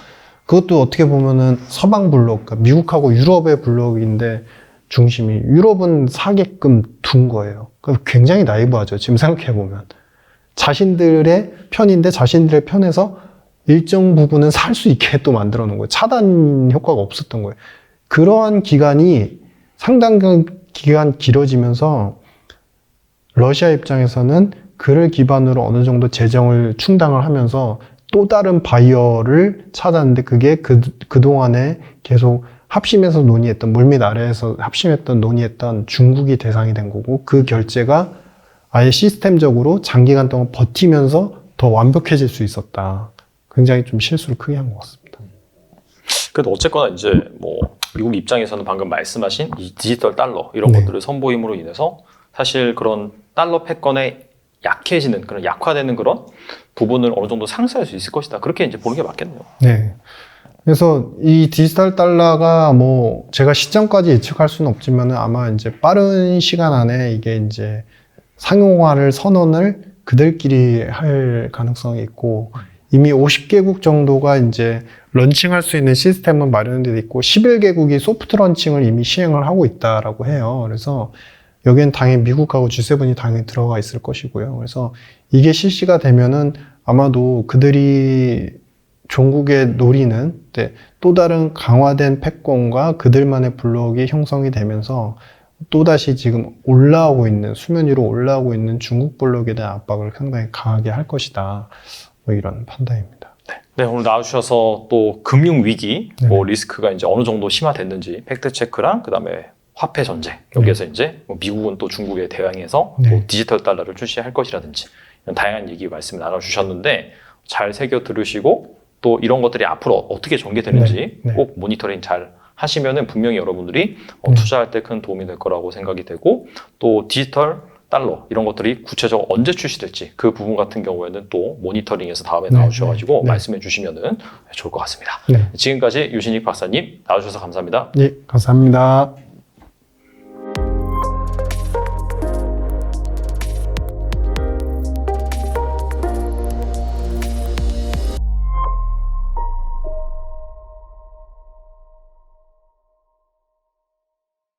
그것도 어떻게 보면은 서방 블록, 그러니까 미국하고 유럽의 블록인데 중심이 유럽은 사게끔 둔 거예요. 그러니까 굉장히 나이브하죠. 지금 생각해보면. 자신들의 편인데 자신들의 편에서 일정 부분은 살 수 있게 또 만들어 놓은 거예요. 차단 효과가 없었던 거예요. 그러한 기간이 상당 기간 길어지면서 러시아 입장에서는 그를 기반으로 어느 정도 재정을 충당을 하면서 또 다른 바이어를 찾았는데 그게 그동안에 계속 합심해서 논의했던, 물밑 아래에서 합심했던 논의했던 중국이 대상이 된 거고 그 결제가 아예 시스템적으로 장기간 동안 버티면서 더 완벽해질 수 있었다. 굉장히 좀 실수를 크게 한 것 같습니다. 그래도 어쨌거나 이제 뭐 미국 입장에서는 방금 말씀하신 이 디지털 달러 이런 네. 것들을 선보임으로 인해서 사실 그런 달러 패권에 약해지는 그런 약화되는 그런 부분을 어느 정도 상쇄할 수 있을 것이다. 그렇게 이제 보는 게 맞겠네요. 네. 그래서 이 디지털 달러가 뭐 제가 시점까지 예측할 수는 없지만 아마 이제 빠른 시간 안에 이게 이제 상용화를 선언을 그들끼리 할 가능성이 있고 이미 50개국 정도가 이제 런칭할 수 있는 시스템은 마련되어 있고 11개국이 소프트 런칭을 이미 시행을 하고 있다라고 해요. 그래서 여기엔 당연히 미국하고 G7이 당연히 들어가 있을 것이고요. 그래서 이게 실시가 되면은 아마도 그들이 종국에 노리는 또 다른 강화된 패권과 그들만의 블록이 형성이 되면서 또다시 지금 올라오고 있는 수면 위로 올라오고 있는 중국 블록에 대한 압박을 상당히 강하게 할 것이다. 뭐 이런 판단입니다. 네, 오늘 나와주셔서 또 금융 위기, 네. 뭐 리스크가 이제 어느 정도 심화됐는지 팩트 체크랑 그다음에 화폐 전쟁 여기에서 이제 뭐 미국은 또 중국에 대응해서 네. 또 디지털 달러를 출시할 것이라든지 이런 다양한 얘기 말씀 나눠주셨는데 잘 새겨 들으시고 또 이런 것들이 앞으로 어떻게 전개되는지 네. 네. 꼭 모니터링 잘 하시면은 분명히 여러분들이 투자할 때 큰 도움이 될 거라고 생각이 되고 또 디지털 달러 이런 것들이 구체적으로 언제 출시될지 그 부분 같은 경우에는 또 모니터링에서 다음에 네, 나와주셔가지고 네. 말씀해 주시면은 좋을 것 같습니다. 네. 지금까지 유신익 박사님 나와주셔서 감사합니다. 예, 감사합니다.